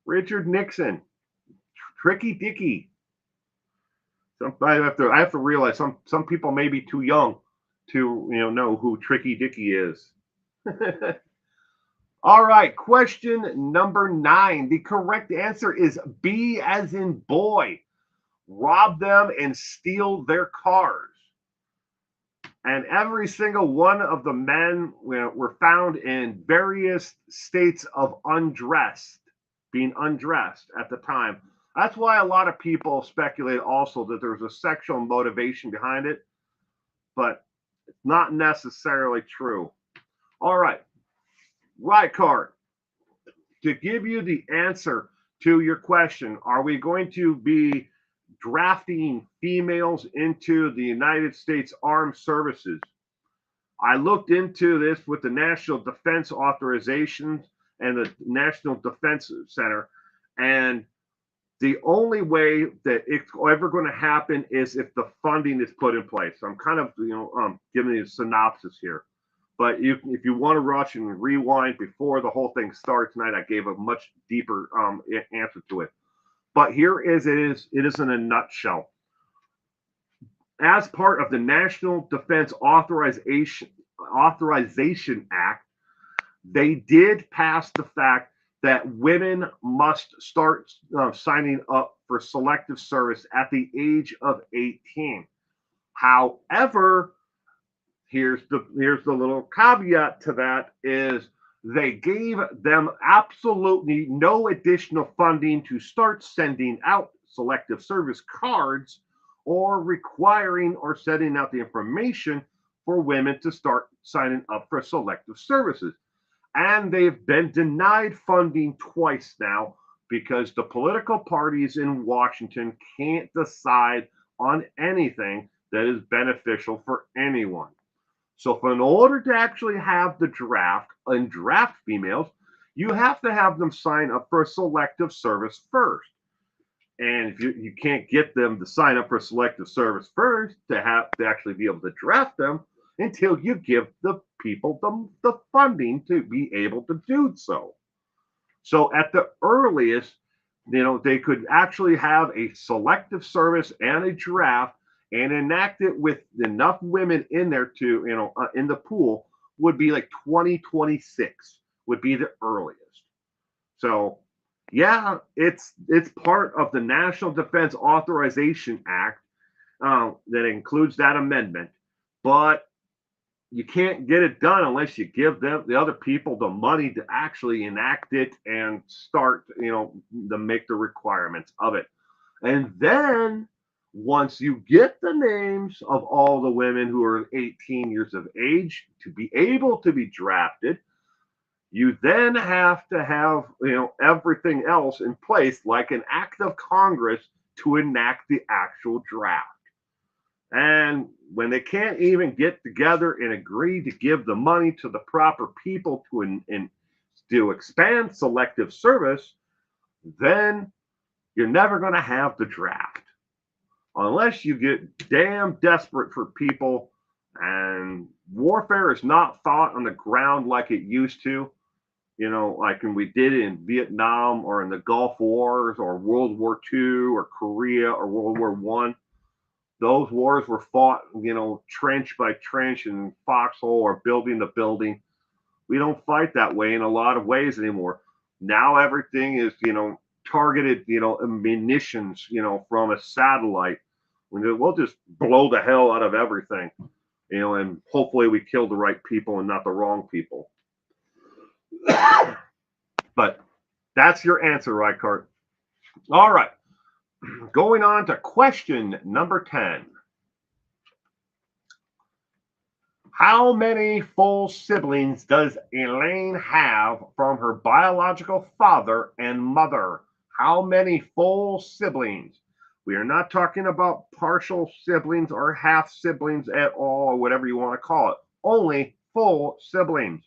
Richard Nixon. Tricky Dicky. I have to realize some people may be too young to know who Tricky Dicky is. All right, question number 9. The correct answer is B as in boy. Rob them and steal their cars. And every single one of the men were found in various states of being undressed at the time. That's why a lot of people speculate also that there's a sexual motivation behind it, but it's not necessarily true. All right, Rykard, to give you the answer to your question, are we going to be drafting females into the United States Armed Services? I looked into this with the National Defense Authorization and the National Defense Center, and the only way that it's ever going to happen is if the funding is put in place. So I'm kind of giving you a synopsis here. But if you want to rush and rewind before the whole thing starts tonight, I gave a much deeper answer to it. But here is it is in a nutshell. As part of the National Defense Authorization Act, they did pass the fact that women must start signing up for selective service at the age of 18. However, here's the little caveat to that is they gave them absolutely no additional funding to start sending out selective service cards or requiring or setting out the information for women to start signing up for selective services. And they've been denied funding twice now because the political parties in Washington can't decide on anything that is beneficial for anyone. So, for in order to actually have the draft and draft females, you have to have them sign up for a selective service first. And if you can't get them to sign up for selective service first to actually be able to draft them until you give the people the funding to be able to do so. So at the earliest, they could actually have a selective service and a draft and enact it with enough women in there to, in the pool would be like 2026 would be the earliest. So yeah, it's part of the National Defense Authorization Act that includes that amendment, but you can't get it done unless you give them the other people the money to actually enact it and start, to make the requirements of it. And then once you get the names of all the women who are 18 years of age to be able to be drafted, you then have to have everything else in place, like an act of Congress to enact the actual draft. And when they can't even get together and agree to give the money to the proper people to expand selective service, then you're never going to have the draft unless you get damn desperate for people. And warfare is not fought on the ground like it used to. like when we did it in Vietnam or in the Gulf Wars or World War II or Korea or World War One. Those wars were fought, trench by trench and foxhole or building to building. We don't fight that way in a lot of ways anymore. Now everything is, targeted, munitions, from a satellite. We'll just blow the hell out of everything, and hopefully we kill the right people and not the wrong people. But that's your answer, Rykart. All right. Going on to question number 10. How many full siblings does Elaine have from her biological father and mother? How many full siblings? We are not talking about partial siblings or half siblings at all, or whatever you want to call it. Only full siblings.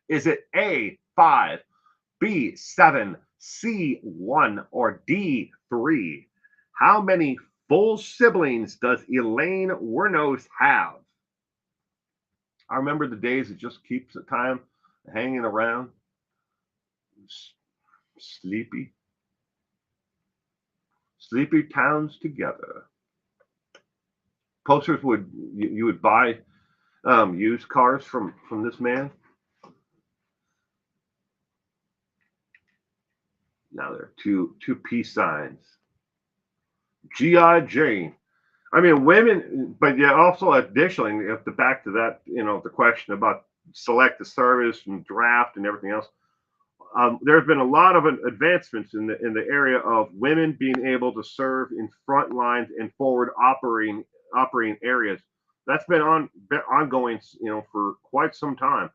Is it A, 5, B, 7, C, 1, or D, 3? How many full siblings does Elaine Wuornos have? I remember the days it just keeps the time hanging around. Sleepy towns together. Posters you would buy used cars from this man. Now there are two peace signs. G.I. Jane. I mean, women, but yeah, also additionally, if the back to that, the question about selective service and draft and everything else, there's been a lot of advancements in the area of women being able to serve in front lines and forward operating areas. That's been ongoing, for quite some time.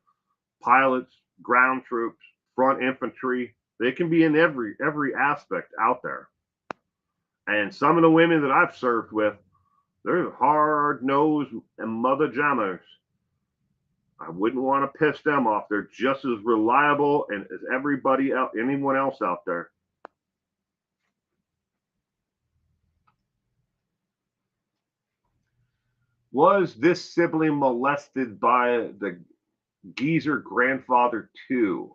Pilots, ground troops, front infantry, they can be in every aspect out there. And some of the women that I've served with, they're hard-nosed and mother jammers. I wouldn't want to piss them off. They're just as reliable and as anyone else out there. Was this sibling molested by the geezer grandfather too?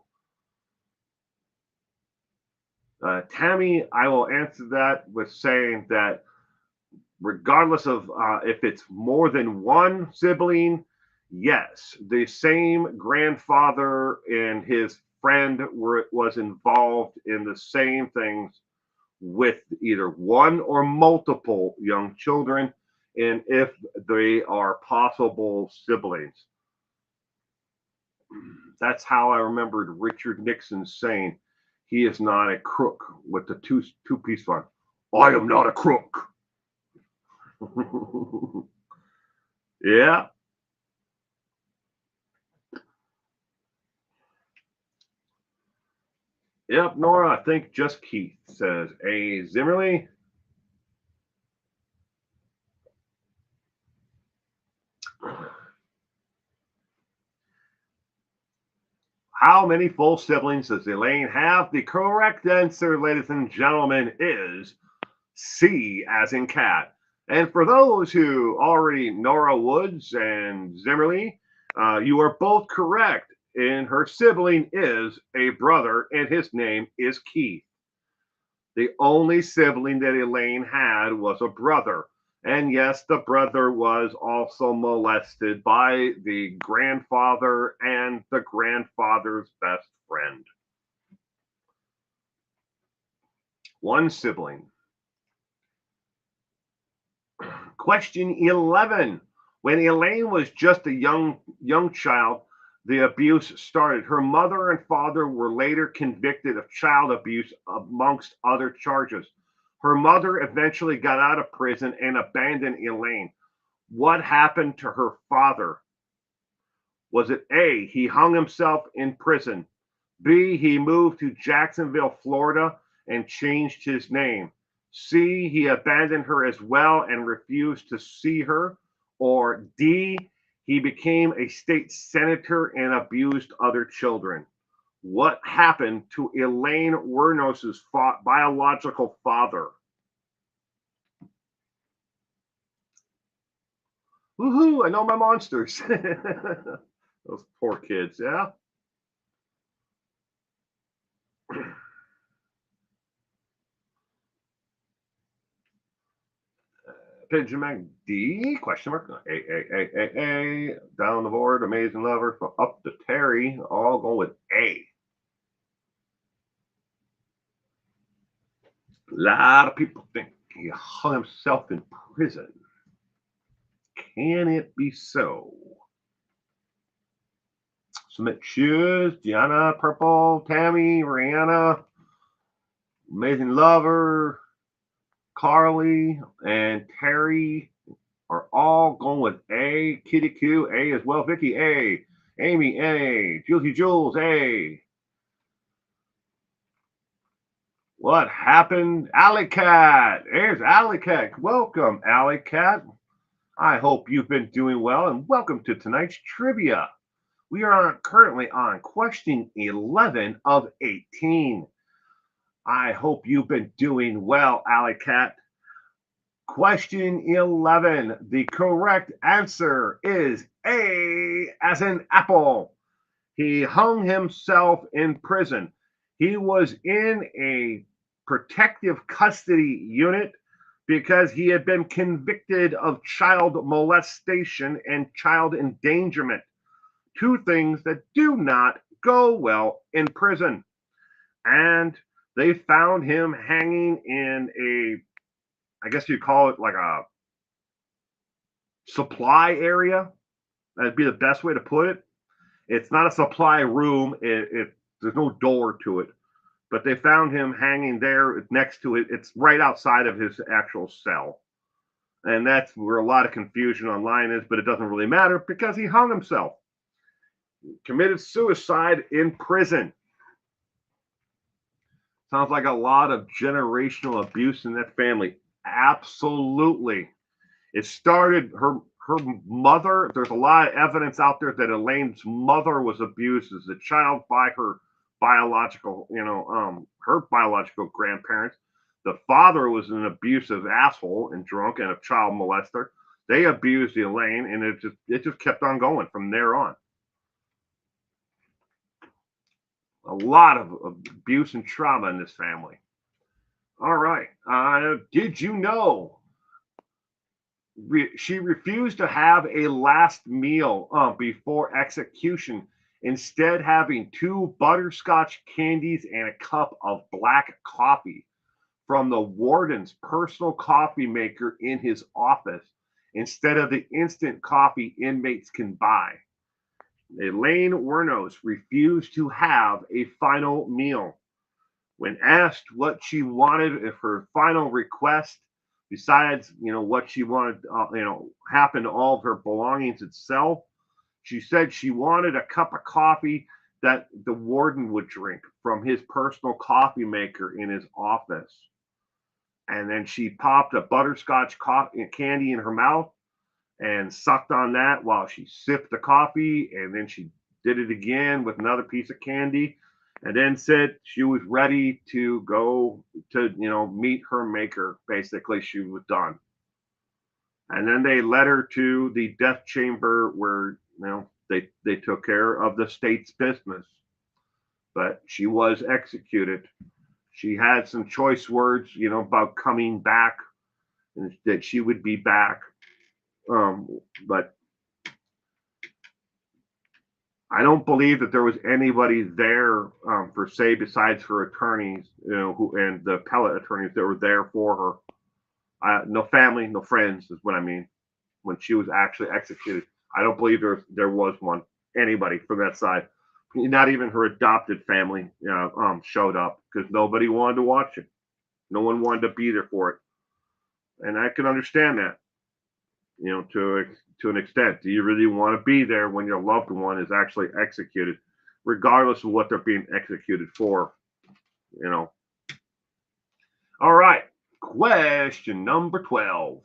Tammy, I will answer that with saying that regardless of if it's more than one sibling, yes, the same grandfather and his friend was involved in the same things with either one or multiple young children, and if they are possible siblings. That's how I remembered Richard Nixon saying, "He is not a crook," with the two-piece one. I am not a crook. Yeah. Yep, Nora, I think just Keith, says A. Zimmerly. How many full siblings does Elaine have? The correct answer, ladies and gentlemen, is C, as in cat. And for those who already Nora Woods and Zimmerly, you are both correct. And her sibling is a brother, and his name is Keith. The only sibling that Elaine had was a brother. And yes, the brother was also molested by the grandfather and the grandfather's best friend. One sibling. Question 11. When Elaine was just a young child, the abuse started. Her mother and father were later convicted of child abuse, amongst other charges. Her mother eventually got out of prison and abandoned Elaine. What happened to her father? Was it A, he hung himself in prison? B, he moved to Jacksonville, Florida and changed his name? C, he abandoned her as well and refused to see her? Or D, he became a state senator and abused other children? What happened to Elaine Wuornos' biological father? Woohoo, I know my monsters. Those poor kids, yeah? Benjamin D? Question mark. A. Down the board. Amazing Lover. Up to Terry. All going with A. A lot of people think he hung himself in prison. Can it be so? Submit shoes. Gianna, Purple, Tammy, Rihanna, Amazing Lover, Carly, and Terry are all going with A. Kitty Q, A as well. Vicky, A. Amy, A. Jules, A. What happened? Alley Cat. There's Alley Cat. Welcome, Alley Cat. I hope you've been doing well, and welcome to tonight's trivia. We are currently on question 11 of 18. I hope you've been doing well, Alley Cat. Question 11. The correct answer is A as in apple. He hung himself in prison. He was in a protective custody unit because he had been convicted of child molestation and child endangerment. Two things that do not go well in prison. And they found him hanging in I guess you'd call it like a supply area. That'd be the best way to put it. It's not a supply room. There's no door to it, but they found him hanging there next to it. It's right outside of his actual cell. And that's where a lot of confusion online is, but it doesn't really matter because he hung himself. He committed suicide in prison. Sounds like a lot of generational abuse in that family. Absolutely. It started her mother. There's a lot of evidence out there that Elaine's mother was abused as a child by her biological, her biological grandparents. The father was an abusive asshole and drunk and a child molester. They abused Elaine, and it just kept on going from there on. A lot of abuse and trauma in this family. All right. Did you know she refused to have a last meal before execution, instead having 2 butterscotch candies and a cup of black coffee from the warden's personal coffee maker in his office instead of the instant coffee inmates can buy. Elaine Wuornos refused to have a final meal. When asked what she wanted if her final request, besides what she wanted, happen to all of her belongings itself, she said she wanted a cup of coffee that the warden would drink from his personal coffee maker in his office. And then she popped a butterscotch candy in her mouth and sucked on that while she sipped the coffee, and then she did it again with another piece of candy, and then said she was ready to go to meet her maker. Basically, she was done. And then they led her to the death chamber where they took care of the state's business. But she was executed. She had some choice words about coming back and that she would be back. But I don't believe that there was anybody there per se besides her attorneys, who and the appellate attorneys that were there for her. No family, no friends is what I mean. When she was actually executed, I don't believe there was anybody from that side. Not even her adopted family showed up because nobody wanted to watch it. No one wanted to be there for it, and I can understand that. To an extent. Do you really want to be there when your loved one is actually executed, regardless of what they're being executed for? All right. Question number 12.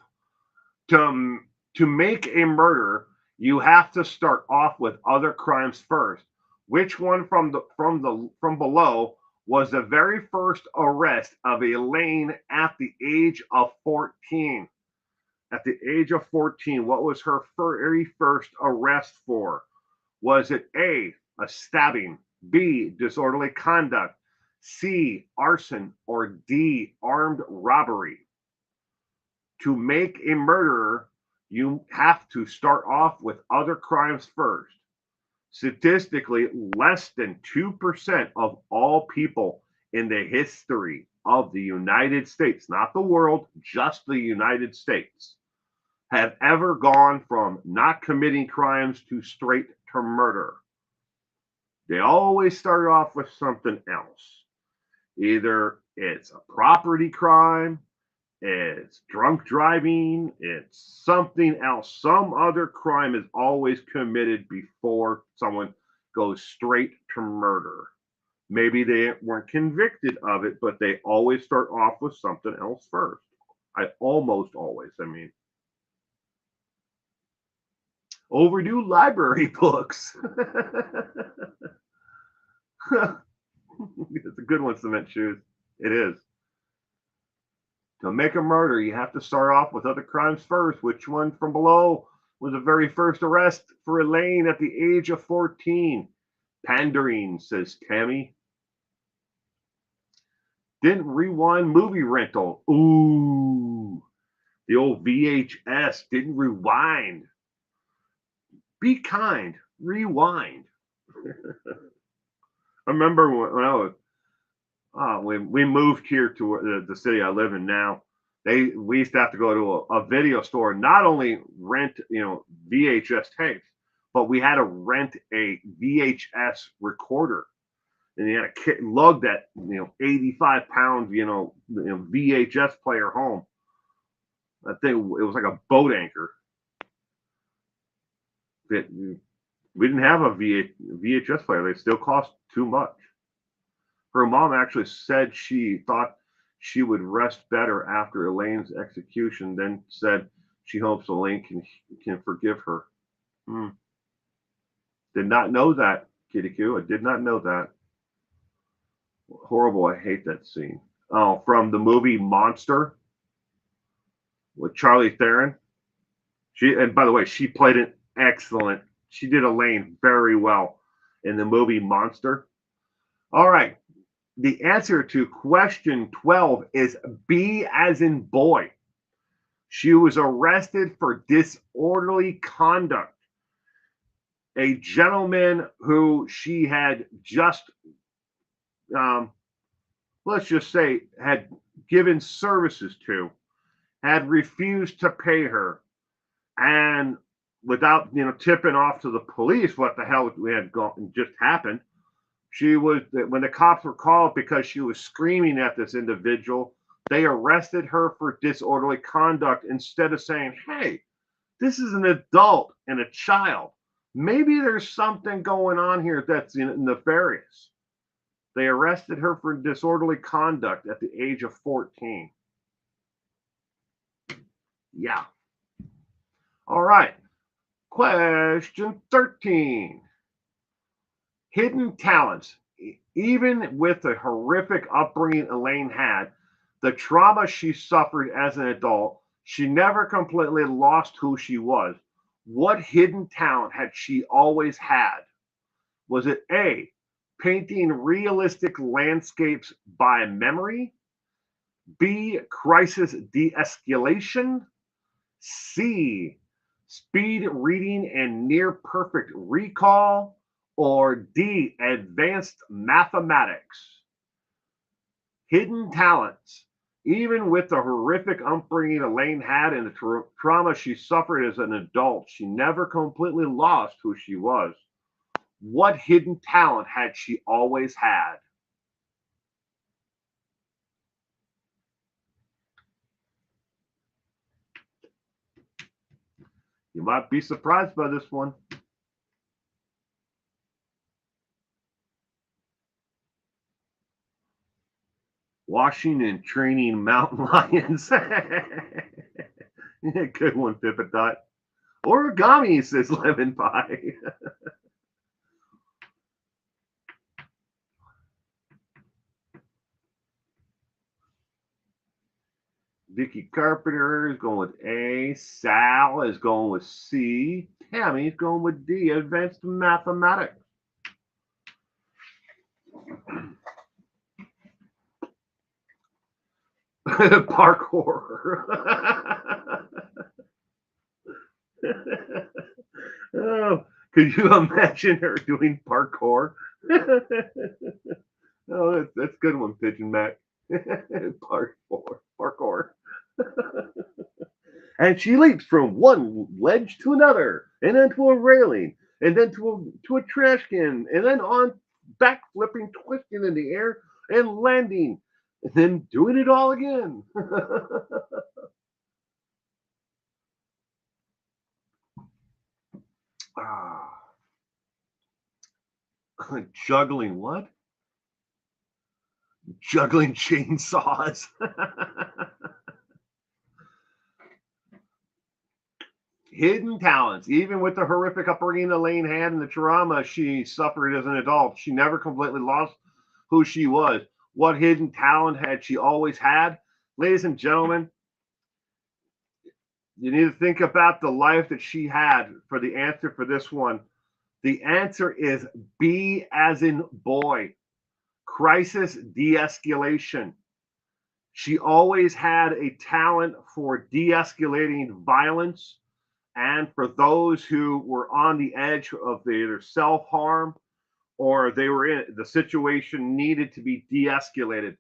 To make a murder, you have to start off with other crimes first. Which one from below was the very first arrest of Elaine at the age of 14? At the age of 14, what was her very first arrest for? Was it A, a stabbing, B, disorderly conduct, C, arson, or D, armed robbery? To make a murderer, you have to start off with other crimes first. Statistically, less than 2% of all people in the history of the United States, not the world, just the United States, have ever gone from not committing crimes to straight to murder. They always start off with something else. Either it's a property crime, it's drunk driving, it's something else. Some other crime is always committed before someone goes straight to murder. Maybe they weren't convicted of it, but they always start off with something else first. Almost always, I mean. Overdue library books. It's a good one, Cement Shoes. It is. To make a murder, you have to start off with other crimes first. Which one from below was the very first arrest for Aileen at the age of 14? Pandering, says Tammy. Didn't rewind movie rental. Ooh, the old VHS didn't rewind. Be kind, rewind. I remember when I was when we moved here to the city I live in now, we used to have to go to a video store, not only rent VHS tapes, but we had to rent a VHS recorder, and you had to lug that 85-pound VHS player home. That thing, it was like a boat anchor. We didn't have a VHS player. They still cost too much. Her mom actually said she thought she would rest better after Elaine's execution, then said she hopes Elaine can forgive her. Did not know that, Kitty Q. I did not know that. Horrible. I hate that scene. Oh, from the movie Monster with Charlie Theron. And by the way, she played it excellent. She did Elaine very well in the movie Monster. All right. The answer to question 12 is B as in boy. She was arrested for disorderly conduct. A gentleman who she had just, let's just say, had given services to, had refused to pay her. And without, tipping off to the police what the hell had just happened, when the cops were called because she was screaming at this individual, they arrested her for disorderly conduct instead of saying, hey, this is an adult and a child. Maybe there's something going on here that's nefarious. They arrested her for disorderly conduct at the age of 14. Yeah. All right. Question 13. Hidden talents. Even with the horrific upbringing Elaine had, the trauma she suffered as an adult, she never completely lost who she was. What hidden talent had she always had? Was it A, painting realistic landscapes by memory? B, crisis de-escalation? C, speed reading and near perfect recall? Or D, advanced mathematics? Hidden talents. Even with the horrific upbringing Elaine had and the trauma she suffered as an adult, she never completely lost who she was. What hidden talent had she always had? You might be surprised by this one. Washing and training mountain lions. Good one, Pippadot. Origami, says Lemon Pie. Vicky Carpenter is going with A. Sal is going with C. Tammy is going with D. Advanced mathematics. Parkour. Oh, could you imagine her doing parkour? Oh, that's a good one, Pigeon Mac. Parkour. And she leaps from one ledge to another, and then to a railing, and then to a trash can, and then on back flipping, twisting in the air, and landing, and then doing it all again. Ah, juggling what? Juggling chainsaws. Hidden talents. Even with the horrific upbringing Elaine had and the trauma she suffered as an adult, she never completely lost who she was. What hidden talent had she always had? Ladies and gentlemen, you need to think about the life that she had for the answer for this one. The answer is B as in boy. Crisis de-escalation. She always had a talent for de-escalating violence and for those who were on the edge of either self-harm or they were in the situation needed to be de-escalated,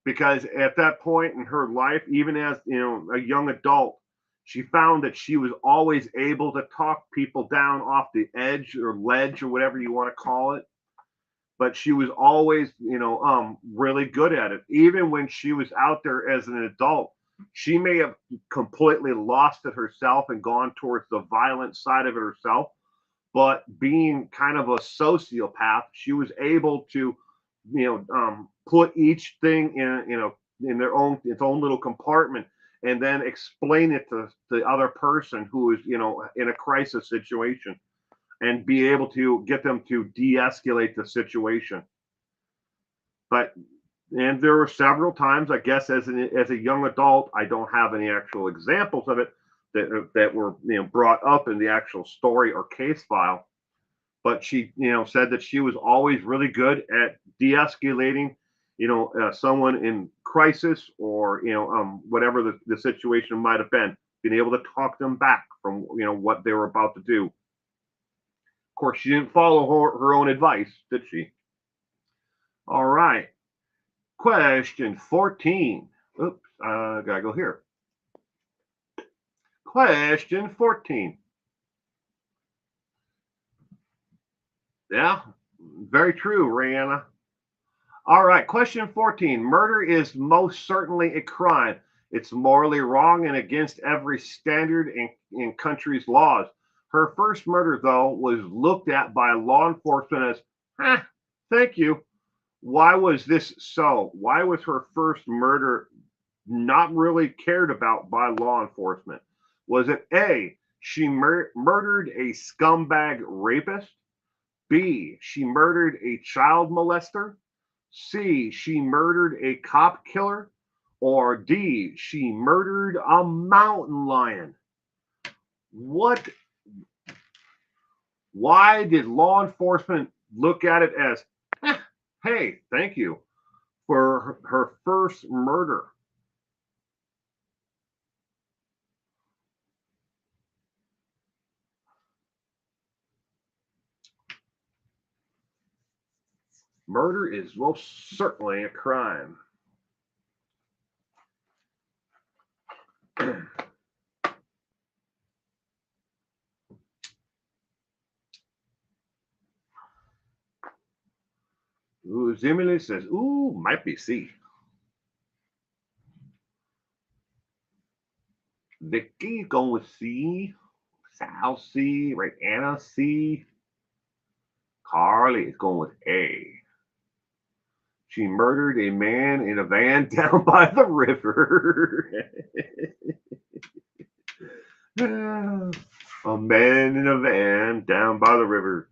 because at that point in her life, even as a young adult, she found that she was always able to talk people down off the edge or ledge or whatever you want to call it. But she was always really good at it. Even when she was out there as an adult, she may have completely lost it herself and gone towards the violent side of it herself, but being kind of a sociopath, she was able to put each thing in its own little compartment, and then explain it to the other person who is in a crisis situation, and be able to get them to de-escalate the situation. But and there were several times, I guess, as a young adult, I don't have any actual examples of it that were brought up in the actual story or case file. But she said that she was always really good at de-escalating someone in crisis, or whatever the situation might have been, being able to talk them back from what they were about to do. Of course, she didn't follow her own advice, did she? All right. Question 14. Oops, gotta go here. Question 14. Yeah, very true, Rihanna. All right, question 14. Murder is most certainly a crime. It's morally wrong and against every standard in country's laws. Her first murder, though, was looked at by law enforcement as, thank you. Why was this so? Why was her first murder not really cared about by law enforcement? Was it A, she murdered a scumbag rapist? B, she murdered a child molester? C, she murdered a cop killer? Or D, she murdered a mountain lion? What? Why did law enforcement look at it as, hey, thank you for her first murder? Murder is most certainly a crime. Ooh, Zimmerly says, ooh, might be C. Vicky going with C. Sal C. Right, Anna C. Carly is going with A. She murdered a man in a van down by the river. A man in a van down by the river.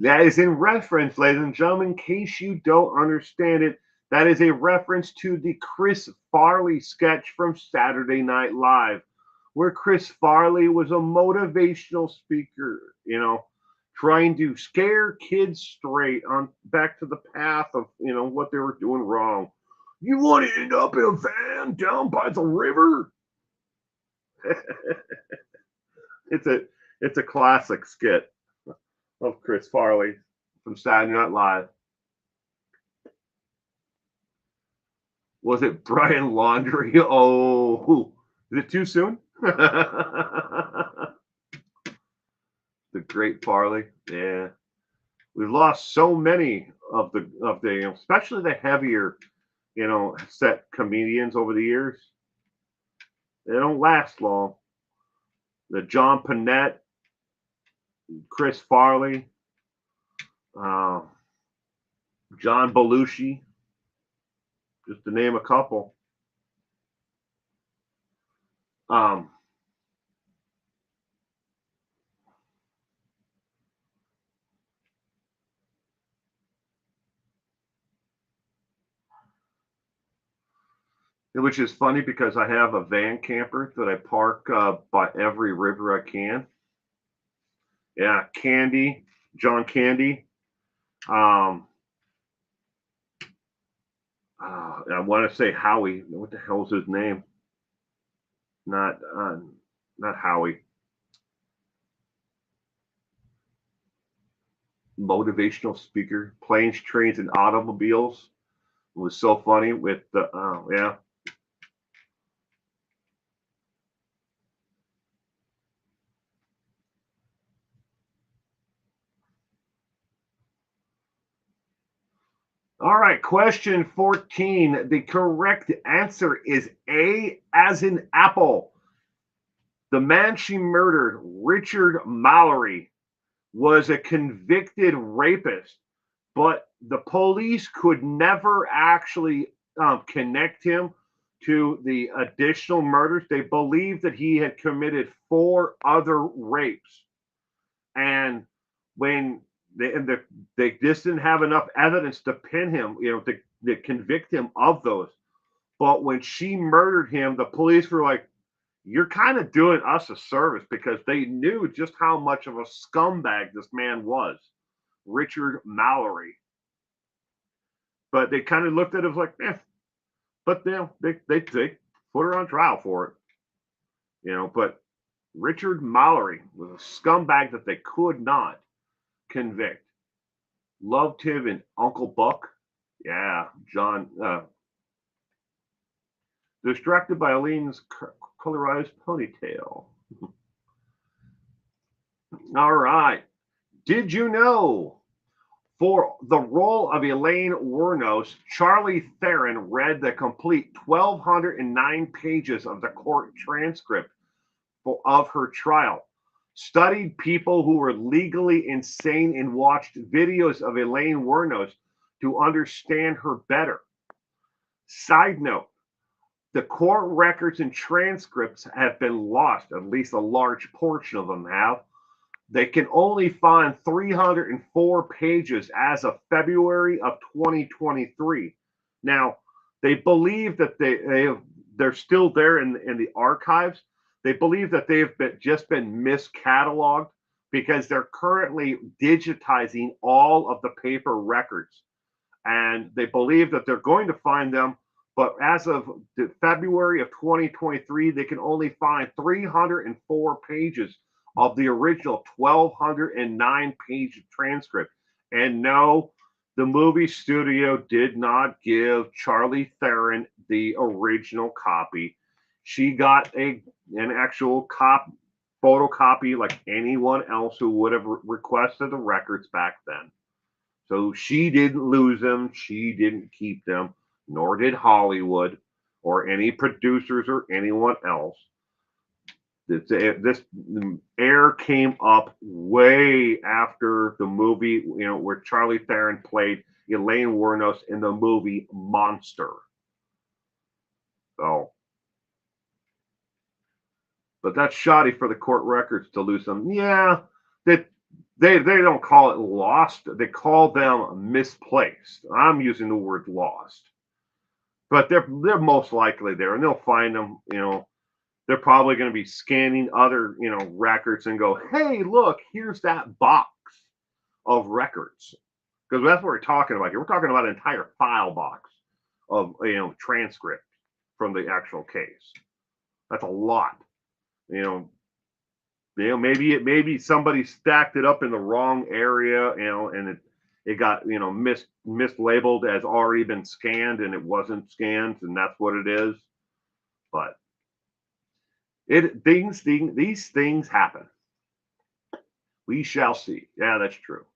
That is in reference, ladies and gentlemen, in case you don't understand it, that is a reference to the Chris Farley sketch from Saturday Night Live, where Chris Farley was a motivational speaker, trying to scare kids straight on back to the path of, what they were doing wrong. You want to end up in a van down by the river? it's a it's a classic skit of Chris Farley from Saturday Night Live. Was it Brian Laundrie? Oh, is it too soon? The great Farley. Yeah, we've lost so many of the especially the heavier set comedians over the years. They don't last long. The John Panette, Chris Farley, uh, John Belushi, just to name a couple. Um, which is funny because I have a van camper that I park by every river I can. Yeah, Candy, John Candy. Um, I want to say Howie. What the hell's his name? Not not Howie. Motivational speaker. Planes, trains, and automobiles. It was so funny with the yeah. All right, question 14. The correct answer is A as in apple. The man she murdered, Richard Mallory, was a convicted rapist, but the police could never actually connect him to the additional murders. They believed that he had committed 4 other rapes. And when they just didn't have enough evidence to pin him, to convict him of those. But when she murdered him, the police were like, "You're kind of doing us a service," because they knew just how much of a scumbag this man was, Richard Mallory. But they kind of looked at it as like, eh. But they put her on trial for it. But Richard Mallory was a scumbag that they could not convict. Loved him and Uncle Buck. Yeah, John. Distracted by Aileen's colorized ponytail. All right. Did you know for the role of Aileen Wuornos, Charlie Theron read the complete 1,209 pages of the court transcript of her trial, studied people who were legally insane, and watched videos of Aileen Wuornos to understand her better. Side note, the court records and transcripts have been lost, at least a large portion of them have. They can only find 304 pages as of February of 2023. Now, they believe that they're still there in the archives. They believe that they've just been miscatalogued because they're currently digitizing all of the paper records. And they believe that they're going to find them, but as of February of 2023, they can only find 304 pages of the original 1,209-page transcript. And no, the movie studio did not give Charlie Theron the original copy. She got an actual photocopy like anyone else who would have requested the records back then. So she didn't lose them. She didn't keep them, nor did Hollywood or any producers or anyone else. This air came up way after the movie, where Charlie Theron played Aileen Wuornos in the movie Monster. So, but that's shoddy for the court records to lose them. Yeah, they don't call it lost. They call them misplaced. I'm using the word lost, but they're most likely there, and they'll find them. They're probably going to be scanning other records and go, hey, look, here's that box of records, because that's what we're talking about here. We're talking about an entire file box of transcript from the actual case. That's a lot. You know, maybe somebody stacked it up in the wrong area, and it got mislabeled as already been scanned, and it wasn't scanned, and that's what it is. But these things happen. We shall see. Yeah, that's true.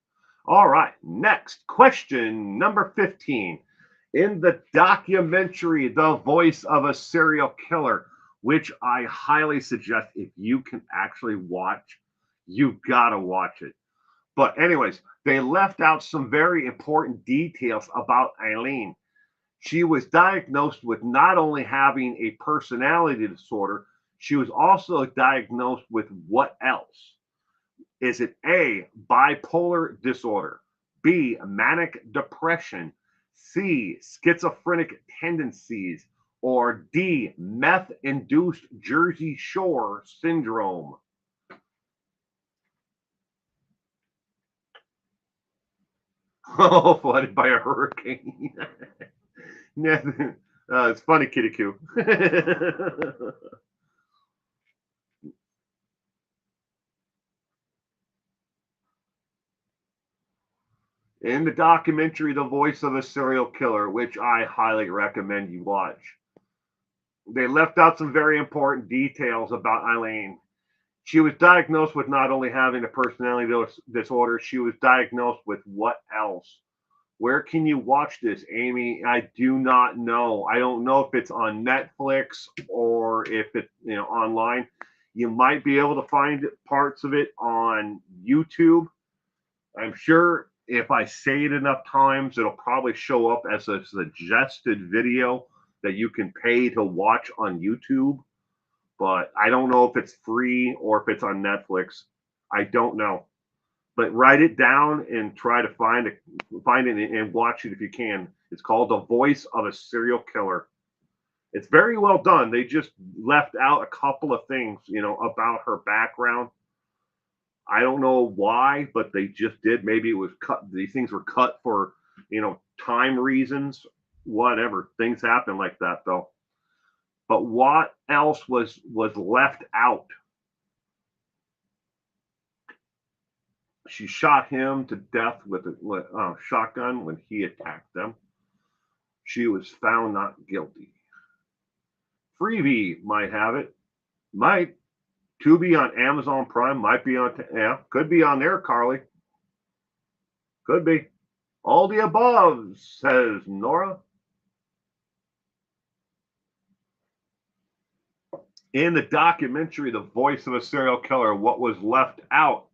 All right, next question number 15. In the documentary, The Voice of a Serial Killer, which I highly suggest if you can actually watch, you gotta watch it. But, anyways, they left out some very important details about Aileen. She was diagnosed with not only having a personality disorder, she was also diagnosed with what else? Is it A, bipolar disorder, B, manic depression, C, schizophrenic tendencies, or D, meth induced Jersey Shore syndrome? Oh, flooded by a hurricane. It's funny, Kitty Q. In the documentary The Voice of a Serial Killer, which I highly recommend you watch, they left out some very important details about Aileen. She was diagnosed with not only having a personality disorder, she was diagnosed with what else? Where can you watch this, Amy? I do not know. I don't know if it's on Netflix or if it's online. You might be able to find parts of it on YouTube. I'm sure if I say it enough times, it'll probably show up as a suggested video that you can pay to watch on YouTube. But I don't know if it's free or if it's on Netflix. I don't know. But write it down and try to find it and watch it if you can. It's called The Voice of a Serial Killer. It's very well done. They just left out a couple of things, about her background. I don't know why, but they just did. Maybe it was cut. These things were cut for, time reasons. Whatever. Things happen like that, though. But what else was left out? She shot him to death with a shotgun when he attacked them. She was found not guilty. Freebie might have it. Might. Tubi on Amazon Prime might be on. Could be on there, Carly. Could be. All the above, says Nora. In the documentary, The Voice of a Serial Killer, what was left out?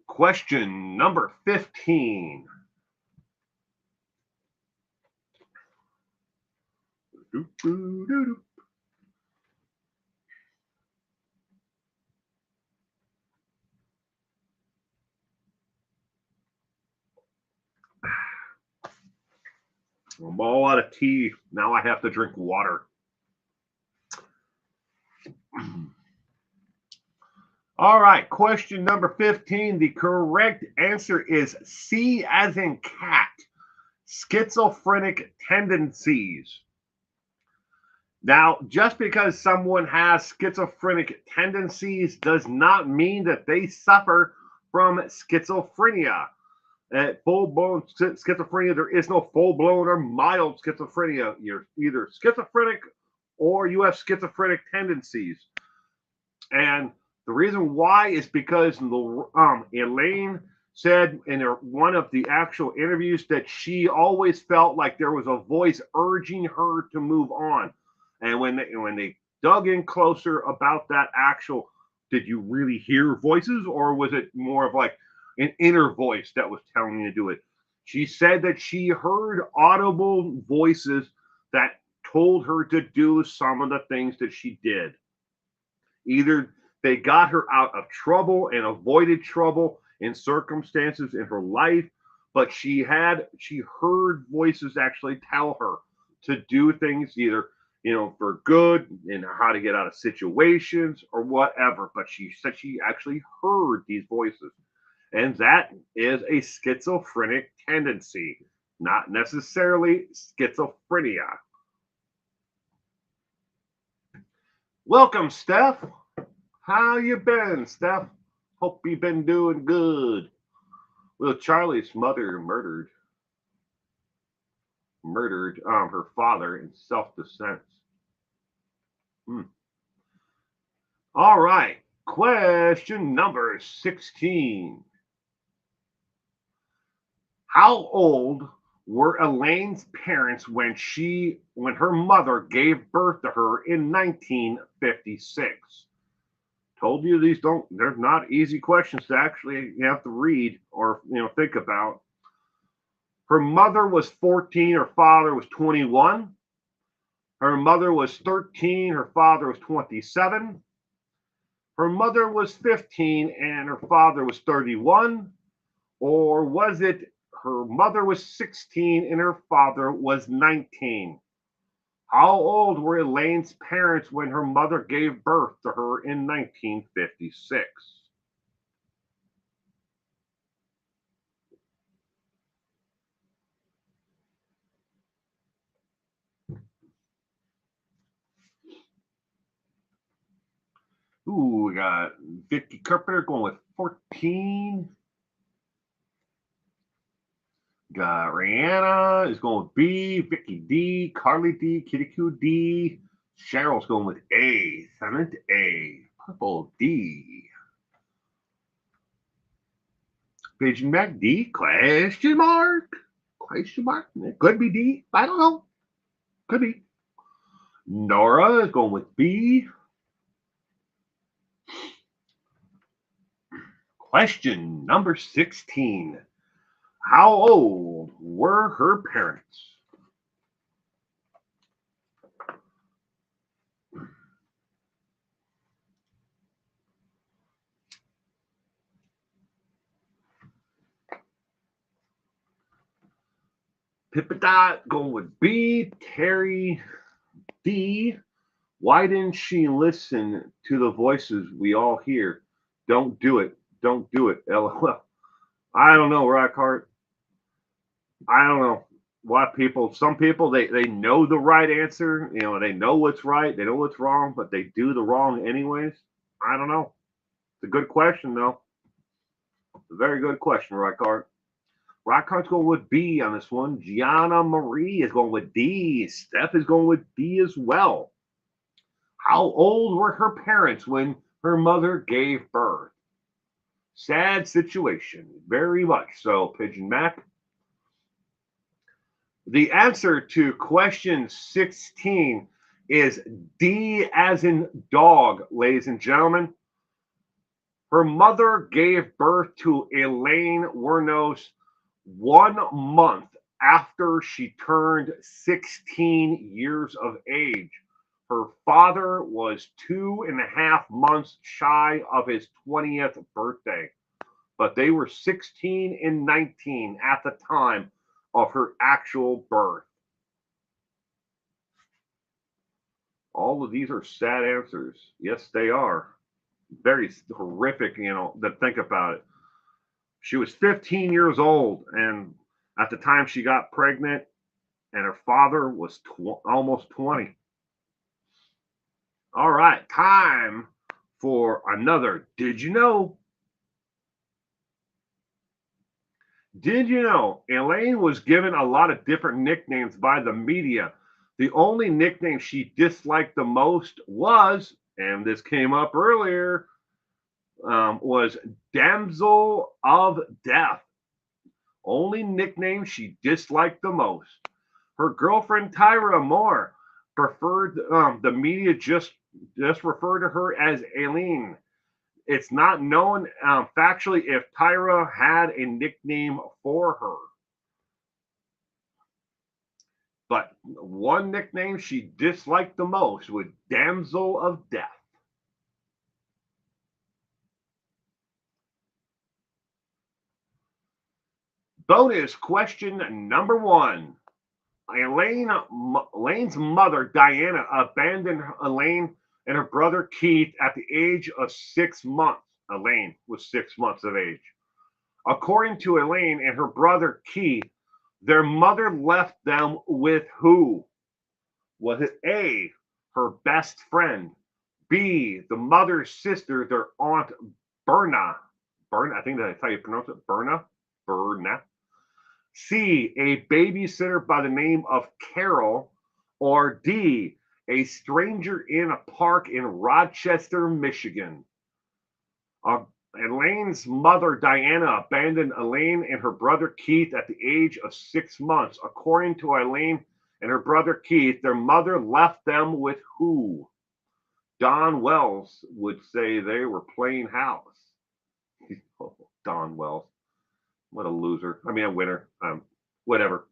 Question number 15. I'm all out of tea. Now I have to drink water. All right, question number 15. The correct answer is C as in cat, schizophrenic tendencies. Now, just because someone has schizophrenic tendencies does not mean that they suffer from schizophrenia. Full-blown schizophrenia, there is no full-blown or mild schizophrenia. You're either schizophrenic or you have schizophrenic tendencies. And the reason why is because Aileen said in one of the actual interviews that she always felt like there was a voice urging her to move on. And when they dug in closer about that actual, did you really hear voices, or was it more of like an inner voice that was telling you to do it? She said that she heard audible voices that told her to do some of the things that she did. Either they got her out of trouble and avoided trouble in circumstances in her life, but she heard voices actually tell her to do things either for good and how to get out of situations or whatever. But she said she actually heard these voices, and that is a schizophrenic tendency. not necessarily schizophrenia. Welcome, Steph. How you been, Steph? Hope you've been doing good. Well, Charlie's mother murdered her father in self-defense. Hmm. All right. Question number 16. How old were Elaine's parents when her mother gave birth to her in 1956? Told you they're not easy questions to actually you have to read or think about. Her mother was 14, her father was 21. Her mother was 13, her father was 27. Her mother was 15 and her father was 31. Or was it her mother was 16 and her father was 19? How old were Elaine's parents when her mother gave birth to her in 1956? Ooh, we got Vicky Carpenter going with 14. Got Rihanna is going with B, Vicky D, Carly D, Kitty Q D. Cheryl's going with A, seventh A, Purple D. Pigeon Mac D, question mark? Question mark? It could be D. I don't know. Could be. Nora is going with B. Question number 16. How old were her parents? Pippadot going with B. Terry D. Why didn't she listen to the voices we all hear? Don't do it. Don't do it. LOL. I don't know, Rockhart. I don't know. Some people, they know the right answer. They know what's right. They know what's wrong, but they do the wrong anyways. I don't know. It's a good question, though. It's a very good question, Rockhart. Rockhart's going with B on this one. Gianna Marie is going with D. Steph is going with D as well. How old were her parents when her mother gave birth? Sad situation, very much so, Pigeon Mac. The answer to question 16 is D as in dog, ladies and gentlemen. Her mother gave birth to Aileen Wuornos 1 month after she turned 16 years of age. Her father was 2.5 months shy of his 20th birthday, but they were 16 and 19 at the time of her actual birth. All of these are sad answers. Yes, they are. Very horrific, to think about it. She was 15 years old, and at the time she got pregnant, and her father was almost 20. All right, time for another Did You Know? Did you know Elaine was given a lot of different nicknames by the media? The only nickname she disliked the most was, and this came up earlier, was Damsel of Death. Only nickname she disliked the most. Her girlfriend Tyra Moore preferred the media just refer to her as Aileen. It's not known factually if Tyra had a nickname for her. But one nickname she disliked the most was Damsel of Death. Bonus question number 1. Elaine's mother, Diana, abandoned Elaine and her brother Keith at the age of 6 months. Elaine was 6 months of age. According to Elaine and her brother Keith, Their mother left them with who? Was it A, her best friend? B, the mother's sister, their aunt Berna? Berna, I think that's how you pronounce it. Berna? Berna. C, a babysitter by the name of Carol? Or D, a stranger in a park in Rochester, Michigan? Elaine's mother, Diana, abandoned Elaine and her brother Keith at the age of 6 months. According to Aileen and her brother Keith, their mother left them with who? Don Wells would say they were playing house. Oh, Don Wells. What a loser. I mean, a winner. Whatever.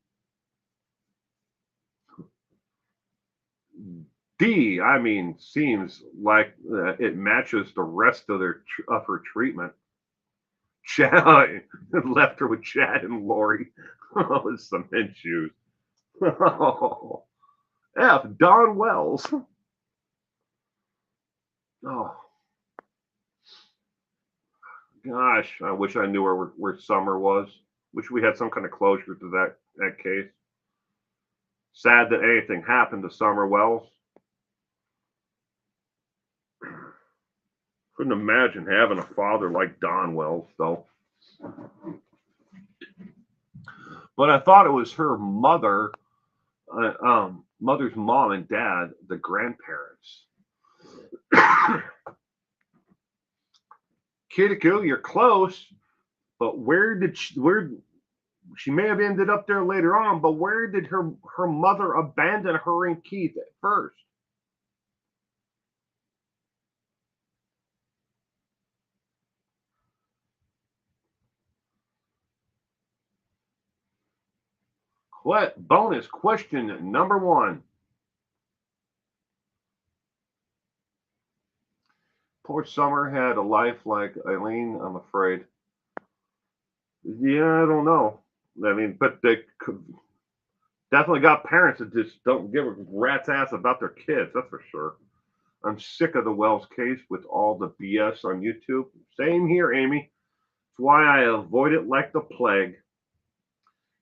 D, I mean, seems like it matches the rest of her treatment. Chad left her with Chad and Lori. Oh, cement shoes. Oh, F. Don Wells. Oh, gosh, I wish I knew where Summer was. Wish we had some kind of closure to that case. Sad that anything happened to Summer Wells. Couldn't imagine having a father like Don Wells, though. But I thought it was her mother's mom and dad, the grandparents. Kiddickoo, you're close, but where she may have ended up there later on, but where did her mother abandon her and Keith at first? Bonus question number 1. Poor Summer had a life like Aileen, I'm afraid. Yeah, I don't know. I mean, but they definitely got parents that just don't give a rat's ass about their kids, that's for sure. I'm sick of the Wells case with all the BS on YouTube. Same here, Amy. That's why I avoid it like the plague.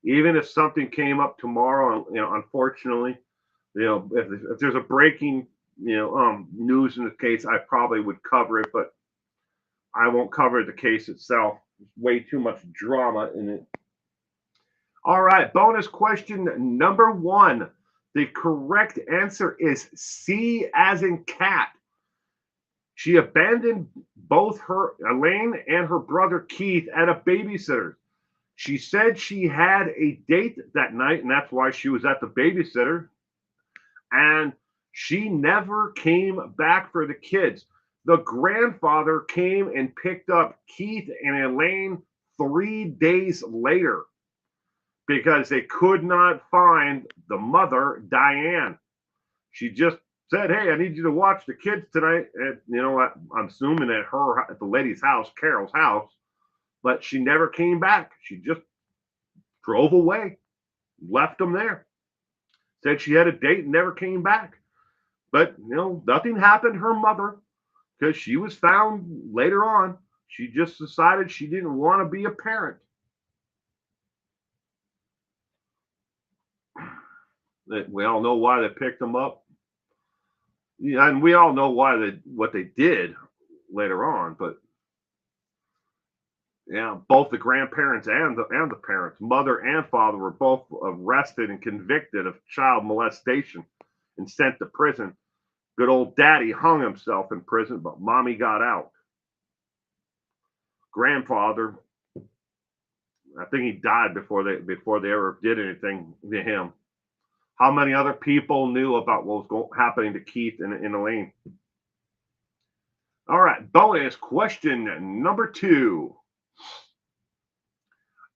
Even if something came up tomorrow, unfortunately, if there's a breaking, news in the case, I probably would cover it, but I won't cover the case itself. There's way too much drama in it. All right, bonus question number 1. The correct answer is C as in cat. She abandoned both her Elaine and her brother Keith at a babysitter. She said she had a date that night, and that's why she was at the babysitter. And she never came back for the kids. The grandfather came and picked up Keith and Elaine 3 days later because they could not find the mother, Diane. She just said, "Hey, I need you to watch the kids tonight." And I'm assuming at the lady's house, Carol's house, but she never came back. She just drove away, left them there. Said she had a date and never came back. But nothing happened to her mother because she was found later on. She just decided she didn't want to be a parent. We all know why they picked them up. Yeah, and we all know what they did later on, but yeah, both the grandparents and the parents, mother and father, were both arrested and convicted of child molestation and sent to prison. Good old daddy hung himself in prison, but mommy got out. Grandfather, I think he died before they ever did anything to him. How many other people knew about what was happening to Keith and Elaine? All right, bonus question number 2.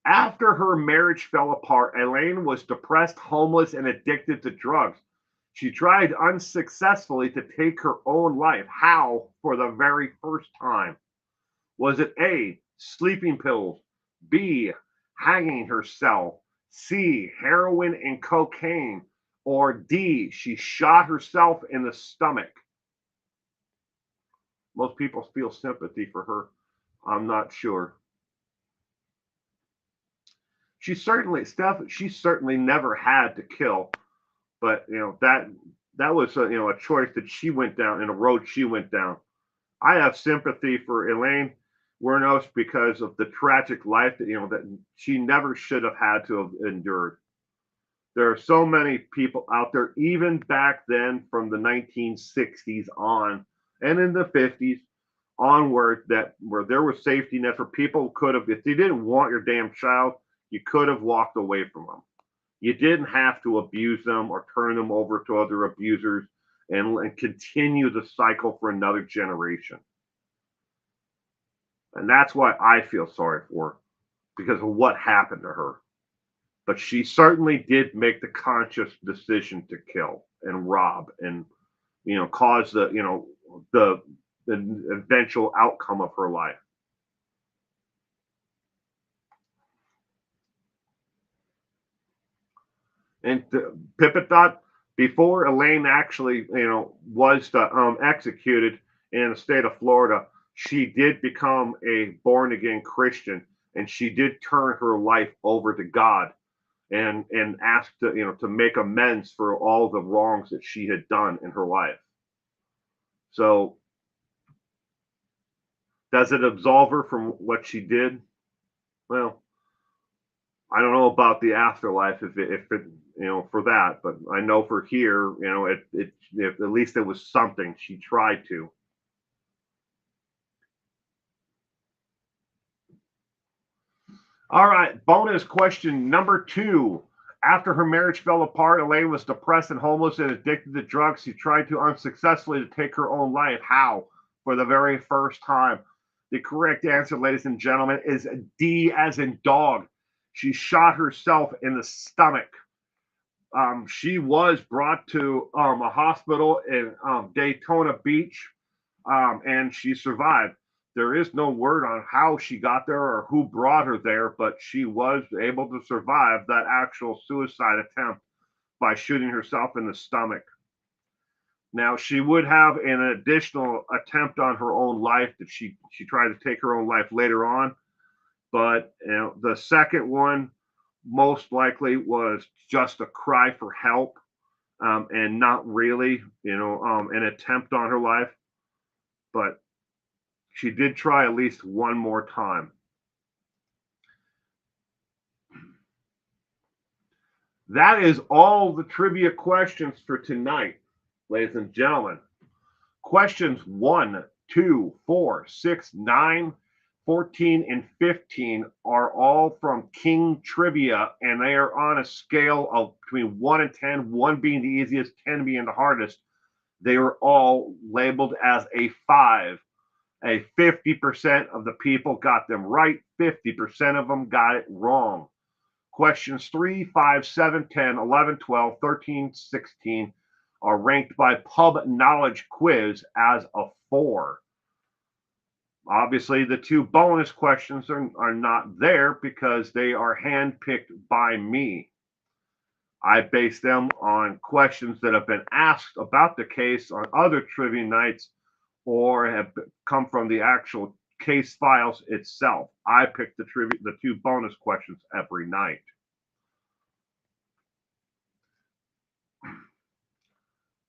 After her marriage fell apart, Elaine was depressed, homeless, and addicted to drugs. She tried unsuccessfully to take her own life. How for the very first time? Was it A, sleeping pills, B, hanging herself, C, heroin and cocaine, or D, she shot herself in the stomach? Most people feel sympathy for her. I'm not sure. She certainly never had to kill, but that was a choice that she went down, and a road she went down. I have sympathy for Elaine Wuornos because of the tragic life that she never should have had to have endured. There are so many people out there, even back then from the 1960s on, and in the 50s onward, that where there was safety net for people could have, if they didn't want your damn child, you could have walked away from them. You didn't have to abuse them or turn them over to other abusers and continue the cycle for another generation. And that's why I feel sorry for her, because of what happened to her. But she certainly did make the conscious decision to kill and rob and cause the eventual outcome of her life. And Pippa thought before Elaine actually was executed in the state of Florida, she did become a born again Christian, and she did turn her life over to God and asked to make amends for all the wrongs that she had done in her life. So does it absolve her from what she did? Well, I don't know about the afterlife if it for that, but I know for here, it if at least it was something she tried to. All right, bonus question number 2. After her marriage fell apart, Elaine was depressed and homeless and addicted to drugs. She tried to unsuccessfully to take her own life. How? For the very first time. The correct answer, ladies and gentlemen, is D as in dog. She shot herself in the stomach. She was brought to a hospital in Daytona Beach, and she survived. There is no word on how she got there or who brought her there, but she was able to survive that actual suicide attempt by shooting herself in the stomach. Now, she would have an additional attempt on her own life that she tried to take her own life later on, but the second one most likely was just a cry for help, and not really, an attempt on her life. But she did try at least one more time. That is all the trivia questions for tonight, ladies and gentlemen. Questions 1, 2, 4, 6, 9, 14, and 15 are all from King Trivia, and they are on a scale of between 1 and 10, 1 being the easiest, 10 being the hardest. They are all labeled as a 5. 50% of the people got them right, 50% of them got it wrong. Questions 3, 5, 7, 10, 11, 12, 13, 16 are ranked by Pub Knowledge Quiz as a 4. Obviously, the 2 bonus questions are not there because they are handpicked by me. I base them on questions that have been asked about the case on other trivia nights or have come from the actual case files itself. I pick the 2 bonus questions every night.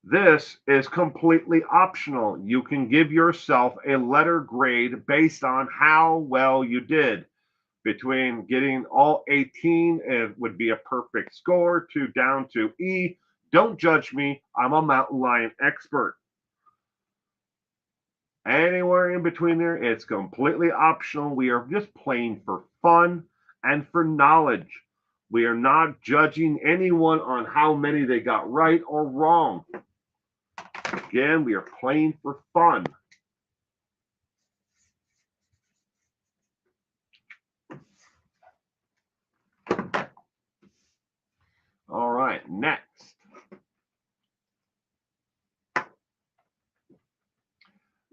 This is completely optional. You can give yourself a letter grade based on how well you did. Between getting all 18, it would be a perfect score, to down to E. Don't judge me. I'm a mountain lion expert. Anywhere in between there, it's completely optional. We are just playing for fun and for knowledge. We are not judging anyone on how many they got right or wrong. Again, we are playing for fun. All right, next.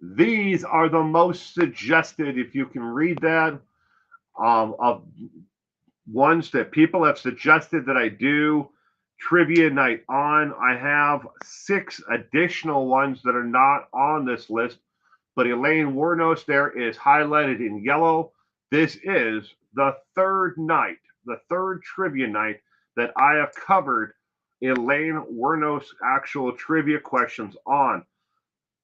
These are the most suggested, if you can read that, of ones that people have suggested that I do trivia night on. I have 6 additional ones that are not on this list, but Elaine Wuornos there is highlighted in yellow. This is the 3rd night the third trivia night that I have covered Aileen Wuornos actual trivia questions on.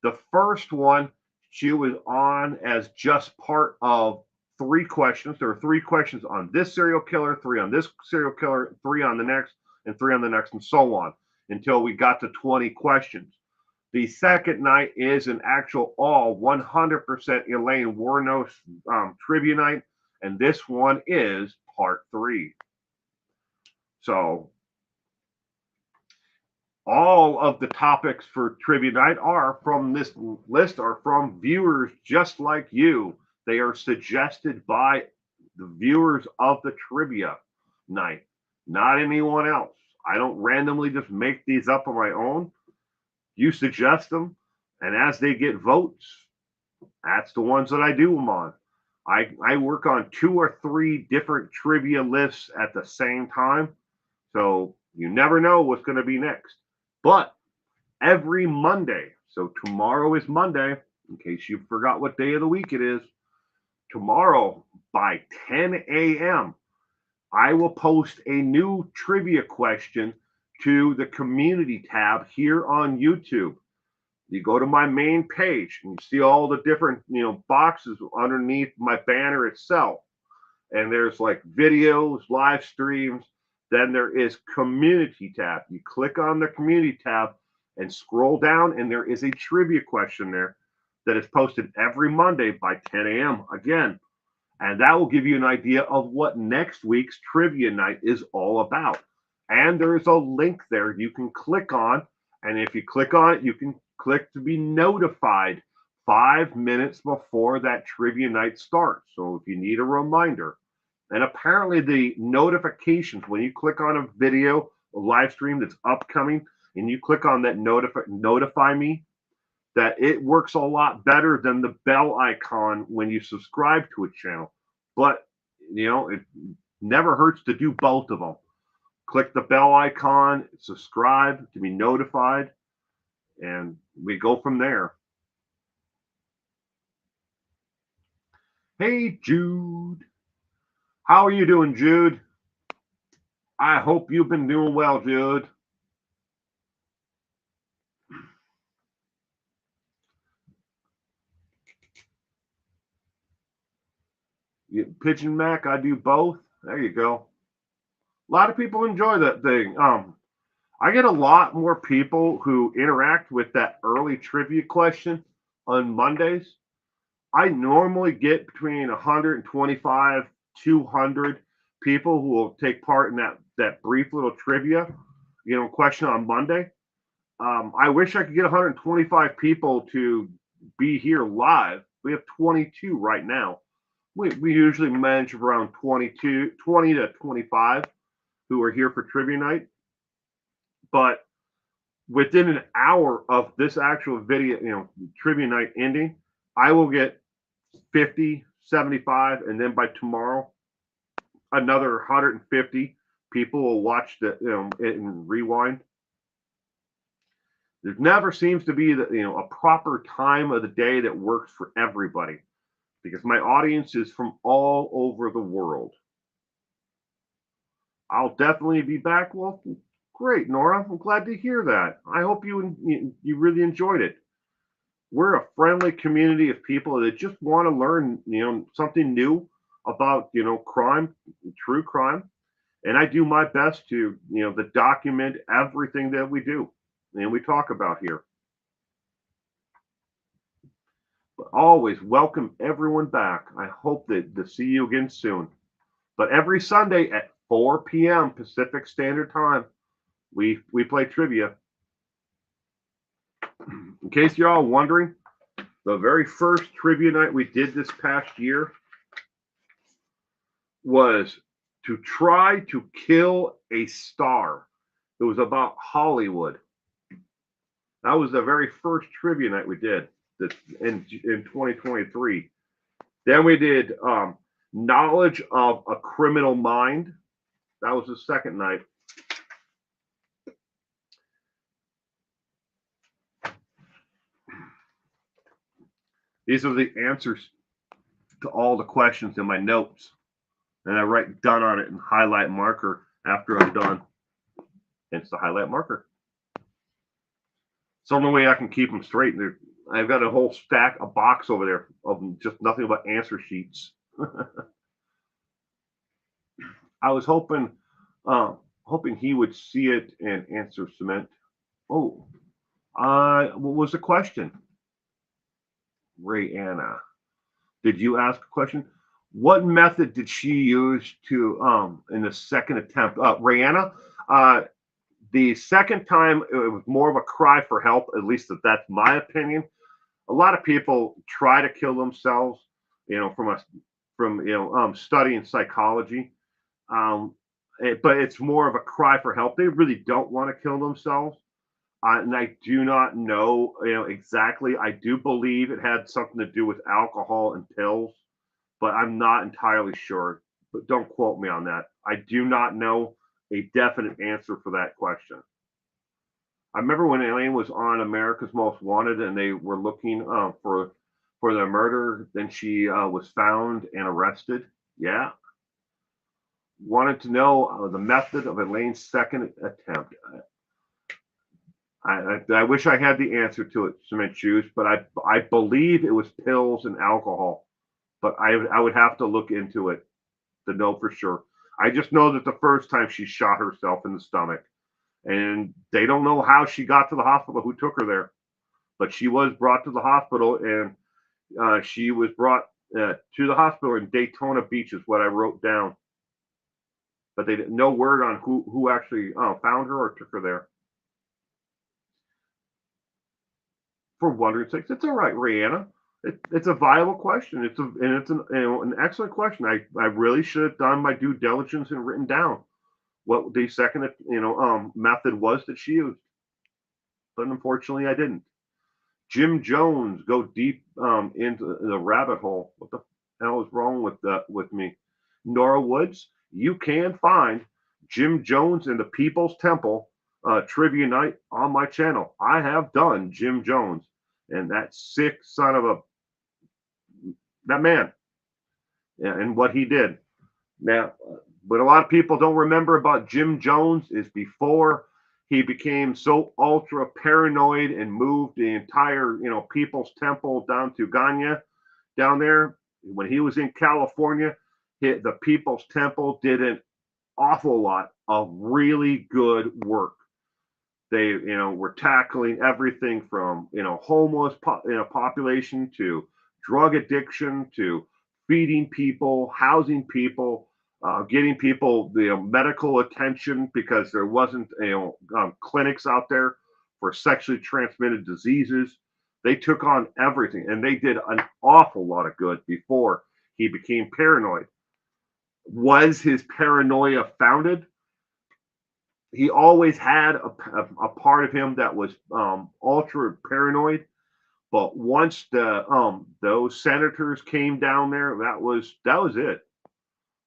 The first one, she was on as just part of three questions. There were three questions on this serial killer, three on this serial killer, three on the next, and three on the next, and so on until we got to 20 questions. The second night is an actual all 100% Aileen Wuornos trivia night, and this one is part 3. So all of the topics for trivia night are from this list are from viewers just like you. They are suggested by the viewers of the trivia night, not anyone else. I don't randomly just make these up on my own. You suggest them, and as they get votes, that's the ones that I do them on. I work on 2 or 3 different trivia lists at the same time, so you never know what's going to be next. But every Monday, so tomorrow is Monday, in case you forgot what day of the week it is, tomorrow by 10 a.m., I will post a new trivia question to the community tab here on YouTube. You go to my main page and you see all the different, boxes underneath my banner itself. And there's like videos, live streams. Then there is community tab. You click on the community tab and scroll down, and there is a trivia question there that is posted every Monday by 10 a.m. again. And that will give you an idea of what next week's trivia night is all about. And there is a link there you can click on. And if you click on it, you can click to be notified 5 minutes before that trivia night starts. So if you need a reminder. And apparently the notifications, when you click on a video, a live stream that's upcoming, and you click on that notify me, that it works a lot better than the bell icon when you subscribe to a channel. But, it never hurts to do both of them. Click the bell icon, subscribe to be notified, and we go from there. Hey, Jude. How are you doing, Jude? I hope you've been doing well, Jude. Pigeon Mac, I do both. There you go. A lot of people enjoy that thing. I get a lot more people who interact with that early trivia question on Mondays. I normally get between 125, 200 people who will take part in that brief little trivia, question on Monday. I wish I could get 125 people to be here live. We have 22 right now. We usually manage around 20 to 25 who are here for trivia night. But within an hour of this actual video, trivia night ending, I will get 50, 75, and then by tomorrow, another 150 people will watch it and rewind. There never seems to be a proper time of the day that works for everybody, because my audience is from all over the world. I'll definitely be back. Well, great, Nora. I'm glad to hear that. I hope you really enjoyed it. We're a friendly community of people that just want to learn, something new about, crime, true crime. And I do my best to, to document everything that we do and we talk about here. But always welcome everyone back. I hope to see you again soon. But every Sunday at 4 p.m. Pacific Standard Time, we play trivia. In case you're all wondering, the very first trivia night we did this past year was to try to kill a star. It was about Hollywood. That was the very first trivia night we did in 2023. Then we did knowledge of a criminal mind. That was the second night. These are the answers to all the questions in my notes. and I write done on it and highlight marker after I'm done. Hence the highlight marker. It's the only way I can keep them straight. I've got a whole stack, a box over there of just nothing but answer sheets. I was hoping he would see it and answer cement. Oh, what was the question? Ray Anna, did you ask a question? What method did she use to in the second attempt? Rayanna, the second time it was more of a cry for help. At least that's my opinion. A lot of people try to kill themselves, from studying psychology. But it's more of a cry for help. They really don't want to kill themselves. And I do not know, exactly. I do believe it had something to do with alcohol and pills, but I'm not entirely sure. But don't quote me on that. I do not know a definite answer for that question. I remember when Aileen was on America's Most Wanted, and they were looking for the murder. Then she was found and arrested. Yeah, wanted to know the method of Aileen's second attempt. I wish I had the answer to it, Cement Shoes, but I believe it was pills and alcohol. But I would have to look into it to know for sure. I just know that the first time she shot herself in the stomach, and they don't know how she got to the hospital, who took her there, but she was brought to the hospital, and she was brought to the hospital in Daytona Beach, is what I wrote down. But they didn't no word on who actually found her or took her there. For wondering sakes, it's all right, Rihanna. It's a viable question. It's an excellent question. I really should have done my due diligence and written down what the second method was that she used, but unfortunately I didn't. Jim Jones, go deep into the rabbit hole. What the hell is wrong with me? Nora Woods, you can find Jim Jones in the People's Temple trivia night on my channel. I have done Jim Jones, and that sick son of that man, and what he did. Now, what a lot of people don't remember about Jim Jones is before he became so ultra paranoid and moved the entire, People's Temple down to Ganya, down there. When he was in California, the People's Temple did an awful lot of really good work. They, were tackling everything from, homeless population to drug addiction to feeding people, housing people, getting people the medical attention because there wasn't clinics out there for sexually transmitted diseases. They took on everything, and they did an awful lot of good before he became paranoid. Was his paranoia founded? He always had a part of him that was ultra paranoid. But once those senators came down there, that was it.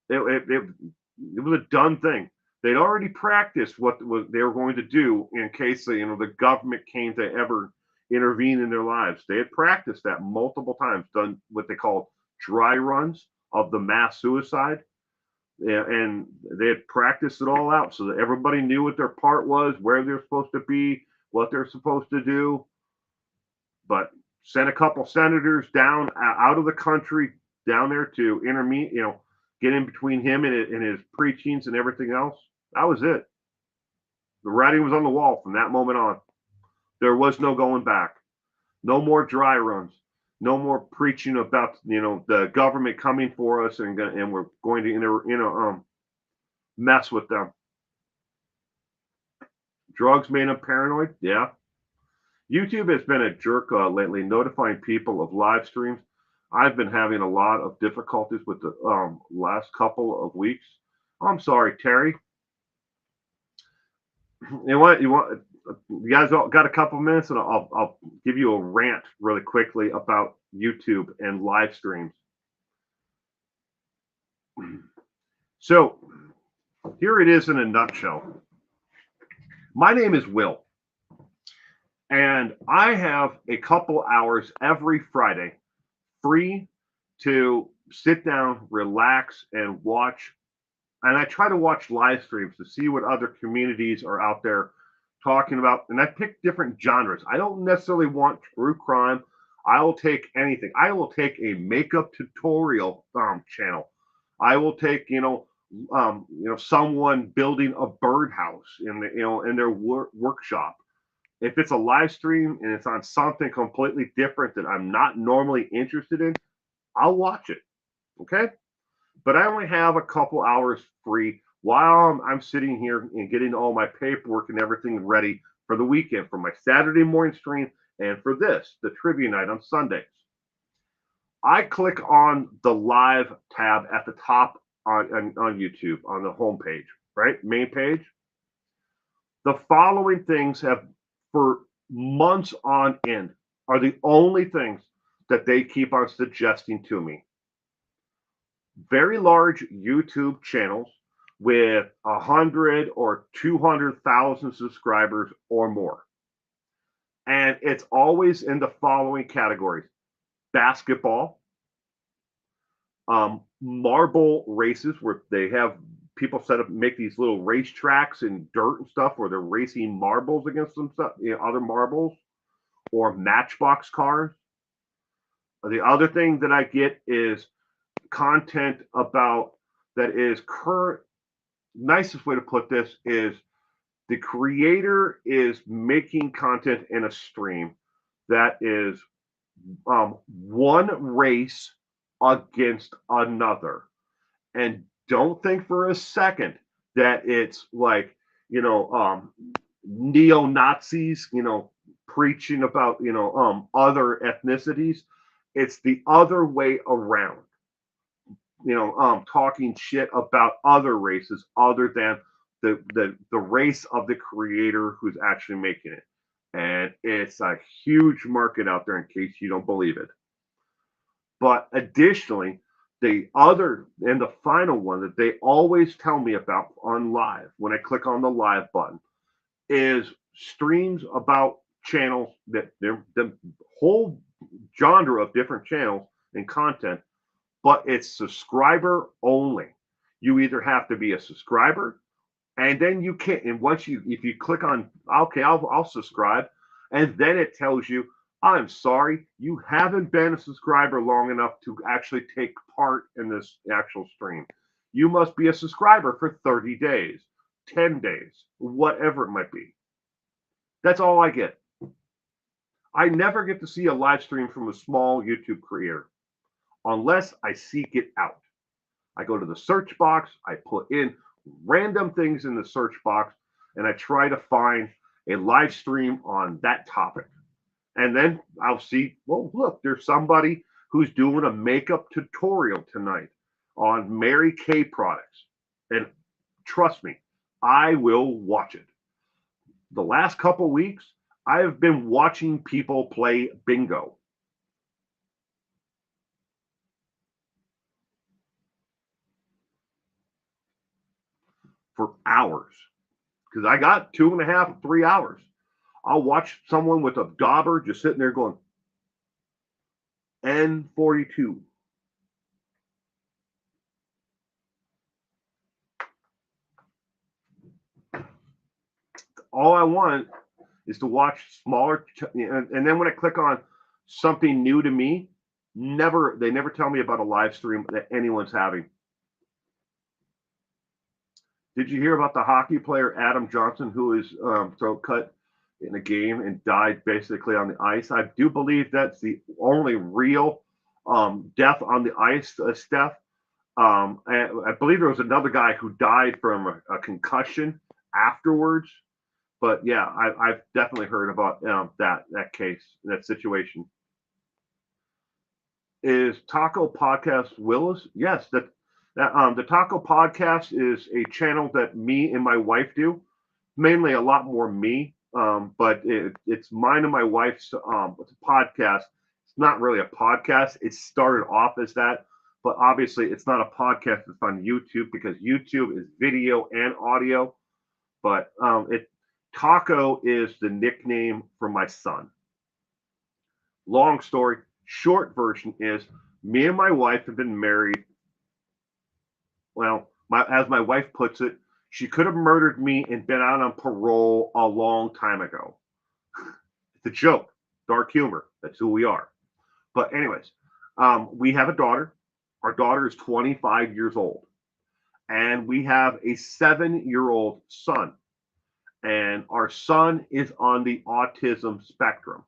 It was a done thing. They'd already practiced what they were going to do in case the government came to ever intervene in their lives. They had practiced that multiple times, done what they call dry runs of the mass suicide. Yeah, and they had practiced it all out so that everybody knew what their part was, where they're supposed to be, what they're supposed to do. But sent a couple senators down out of the country down there to get in between him and his preachings and everything else. That was it. The writing was on the wall from that moment on. There was no going back. No more dry runs. No more preaching about the government coming for us and we're going to mess with them. Drugs made him paranoid. Yeah. YouTube has been a jerk lately, notifying people of live streams. I've been having a lot of difficulties with the last couple of weeks. Oh, I'm sorry, Terry. You guys got a couple of minutes, and I'll give you a rant really quickly about YouTube and live streams. So here it is in a nutshell. My name is Will, and I have a couple hours every Friday free to sit down, relax, and watch. And I try to watch live streams to see what other communities are out there talking about. And I pick different genres. I don't necessarily want true crime. I will take anything. I will take a makeup tutorial channel. I will take someone building a birdhouse in their workshop. If it's a live stream and it's on something completely different that I'm not normally interested in, I'll watch it. Okay. But I only have a couple hours free while I'm sitting here and getting all my paperwork and everything ready for the weekend, for my Saturday morning stream, and for this, the trivia night on Sundays. I click on the live tab at the top on YouTube on the homepage, right? Main page. The following things have, for months on end, are the only things that they keep on suggesting to me. Very large YouTube channels with 100 or 200,000 subscribers or more. And it's always in the following categories: basketball, marble races, where they have people set up, make these little race tracks in dirt and stuff where they're racing marbles against other marbles, or matchbox cars. The other thing that I get is content about that is current. Nicest way to put this is the creator is making content in a stream that is one race against another. And don't think for a second that it's like, neo Nazis, preaching about, other ethnicities. It's the other way around. Talking shit about other races other than the race of the creator who's actually making it. And it's a huge market out there, in case you don't believe it. But additionally, the other and the final one that they always tell me about on live, when I click on the live button, is streams about channels that they're the whole genre of different channels and content, but it's subscriber only. You either have to be a subscriber, and then you can't. And if you click on, okay, I'll subscribe, and then it tells you, I'm sorry, you haven't been a subscriber long enough to actually take part in this actual stream. You must be a subscriber for 30 days, 10 days, whatever it might be. That's all I get. I never get to see a live stream from a small YouTube creator unless I seek it out. I go to the search box, I put in random things in the search box, and I try to find a live stream on that topic. And then I'll see, well, look, there's somebody who's doing a makeup tutorial tonight on Mary Kay products. And trust me, I will watch it. The last couple weeks, I have been watching people play bingo. For hours, because I got 2.5, 3 hours. I'll watch someone with a dauber just sitting there going, N42. All I want is to watch smaller, and then when I click on something new to me, they never tell me about a live stream that anyone's having. Did you hear about the hockey player Adam Johnson, who is throat cut in a game and died basically on the ice? I do believe that's the only real death on the ice stuff. I believe there was another guy who died from a concussion afterwards. But yeah, I've definitely heard about that case, that situation. Is Taco Podcast Willis? Yes, the Taco Podcast is a channel that me and my wife do. Mainly a lot more me, but it's mine and my wife's it's a podcast. It's not really a podcast. It started off as that, but obviously it's not a podcast. It's on YouTube, because YouTube is video and audio. But Taco is the nickname for my son. Long story, short version is Me and my wife have been married. Well, as my wife puts it, she could have murdered me and been out on parole a long time ago. It's a joke, dark humor. That's who we are. But anyways, we have a daughter. Our daughter is 25 years old, and we have a 7-year-old son. And our son is on the autism spectrum.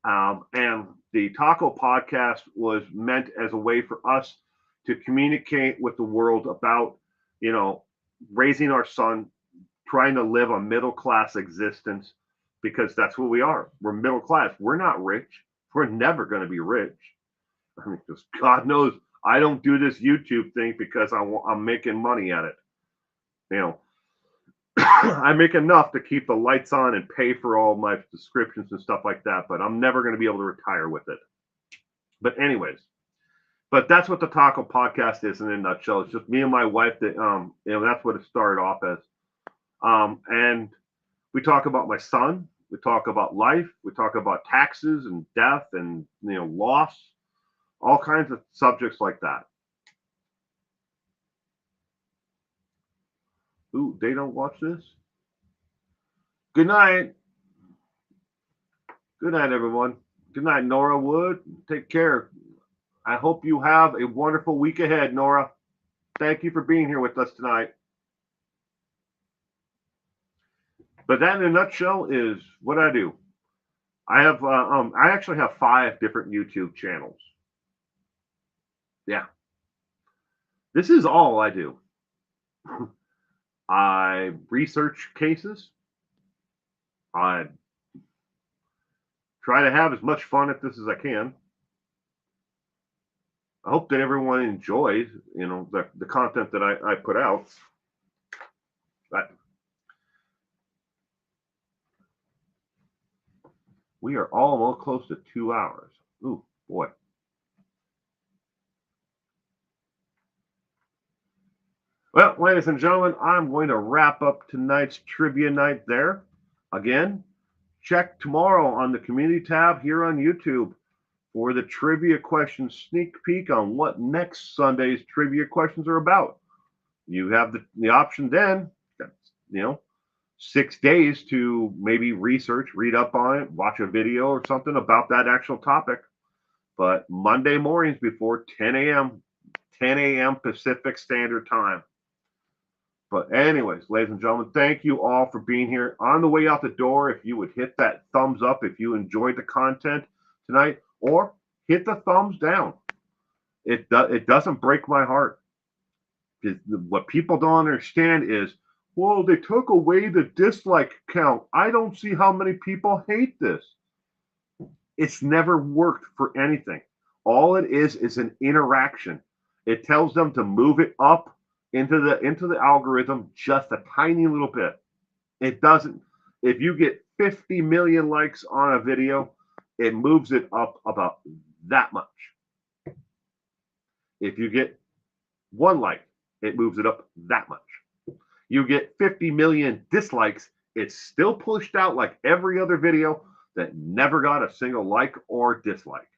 And the Taco podcast was meant as a way for us to communicate with the world about, raising our son, trying to live a middle class existence, because that's what we are. We're middle class. We're not rich. We're never going to be rich. I mean, because God knows I don't do this YouTube thing because I'm making money at it. I make enough to keep the lights on and pay for all my subscriptions and stuff like that, but I'm never going to be able to retire with it. But anyways, that's what the Taco podcast is in a nutshell. It's just me and my wife that, that's what it started off as. And we talk about my son. We talk about life. We talk about taxes and death and, loss, all kinds of subjects like that. Ooh, they don't watch this? Good night. Good night, everyone. Good night, Nora Wood. Take care. I hope you have a wonderful week ahead, Nora. Thank you for being here with us tonight. But that in a nutshell is what I do. I have I actually have 5 different YouTube channels. Yeah. This is all I do. I research cases. I try to have as much fun at this as I can. I hope that everyone enjoys, the content that I put out. But we are almost close to 2 hours. Ooh, boy. Well, ladies and gentlemen, I'm going to wrap up tonight's trivia night there. Again, check tomorrow on the community tab here on YouTube for the trivia questions sneak peek on what next Sunday's trivia questions are about. You have the option then, 6 days to maybe research, read up on it, watch a video or something about that actual topic. But Monday mornings before 10 a.m. Pacific Standard Time. But anyways, ladies and gentlemen, thank you all for being here. On the way out the door, if you would hit that thumbs up if you enjoyed the content tonight, or hit the thumbs down. It doesn't break my heart. What people don't understand is, well, they took away the dislike count. I don't see how many people hate this. It's never worked for anything. All it is an interaction. It tells them to move it up into the algorithm just a tiny little bit. It doesn't. If you get 50 million likes on a video, it moves it up about that much. If you get 1 like, it moves it up that much. You get 50 million dislikes, it's still pushed out like every other video that never got a single like or dislike.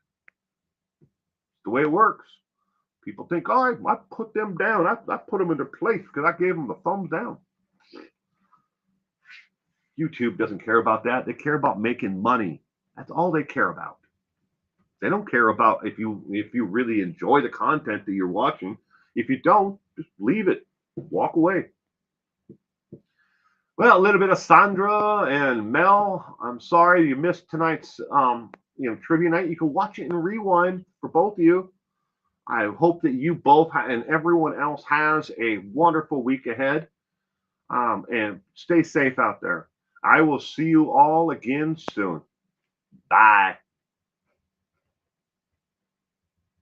The way it works. People think, oh, I put them down. I put them in their place because I gave them the thumbs down. YouTube doesn't care about that. They care about making money. That's all they care about. They don't care about if you really enjoy the content that you're watching. If you don't, just leave it. Walk away. Well, a little bit of Sandra and Mel. I'm sorry you missed tonight's trivia night. You can watch it and rewind for both of you. I hope that you both and everyone else has a wonderful week ahead. And stay safe out there. I will see you all again soon. Bye.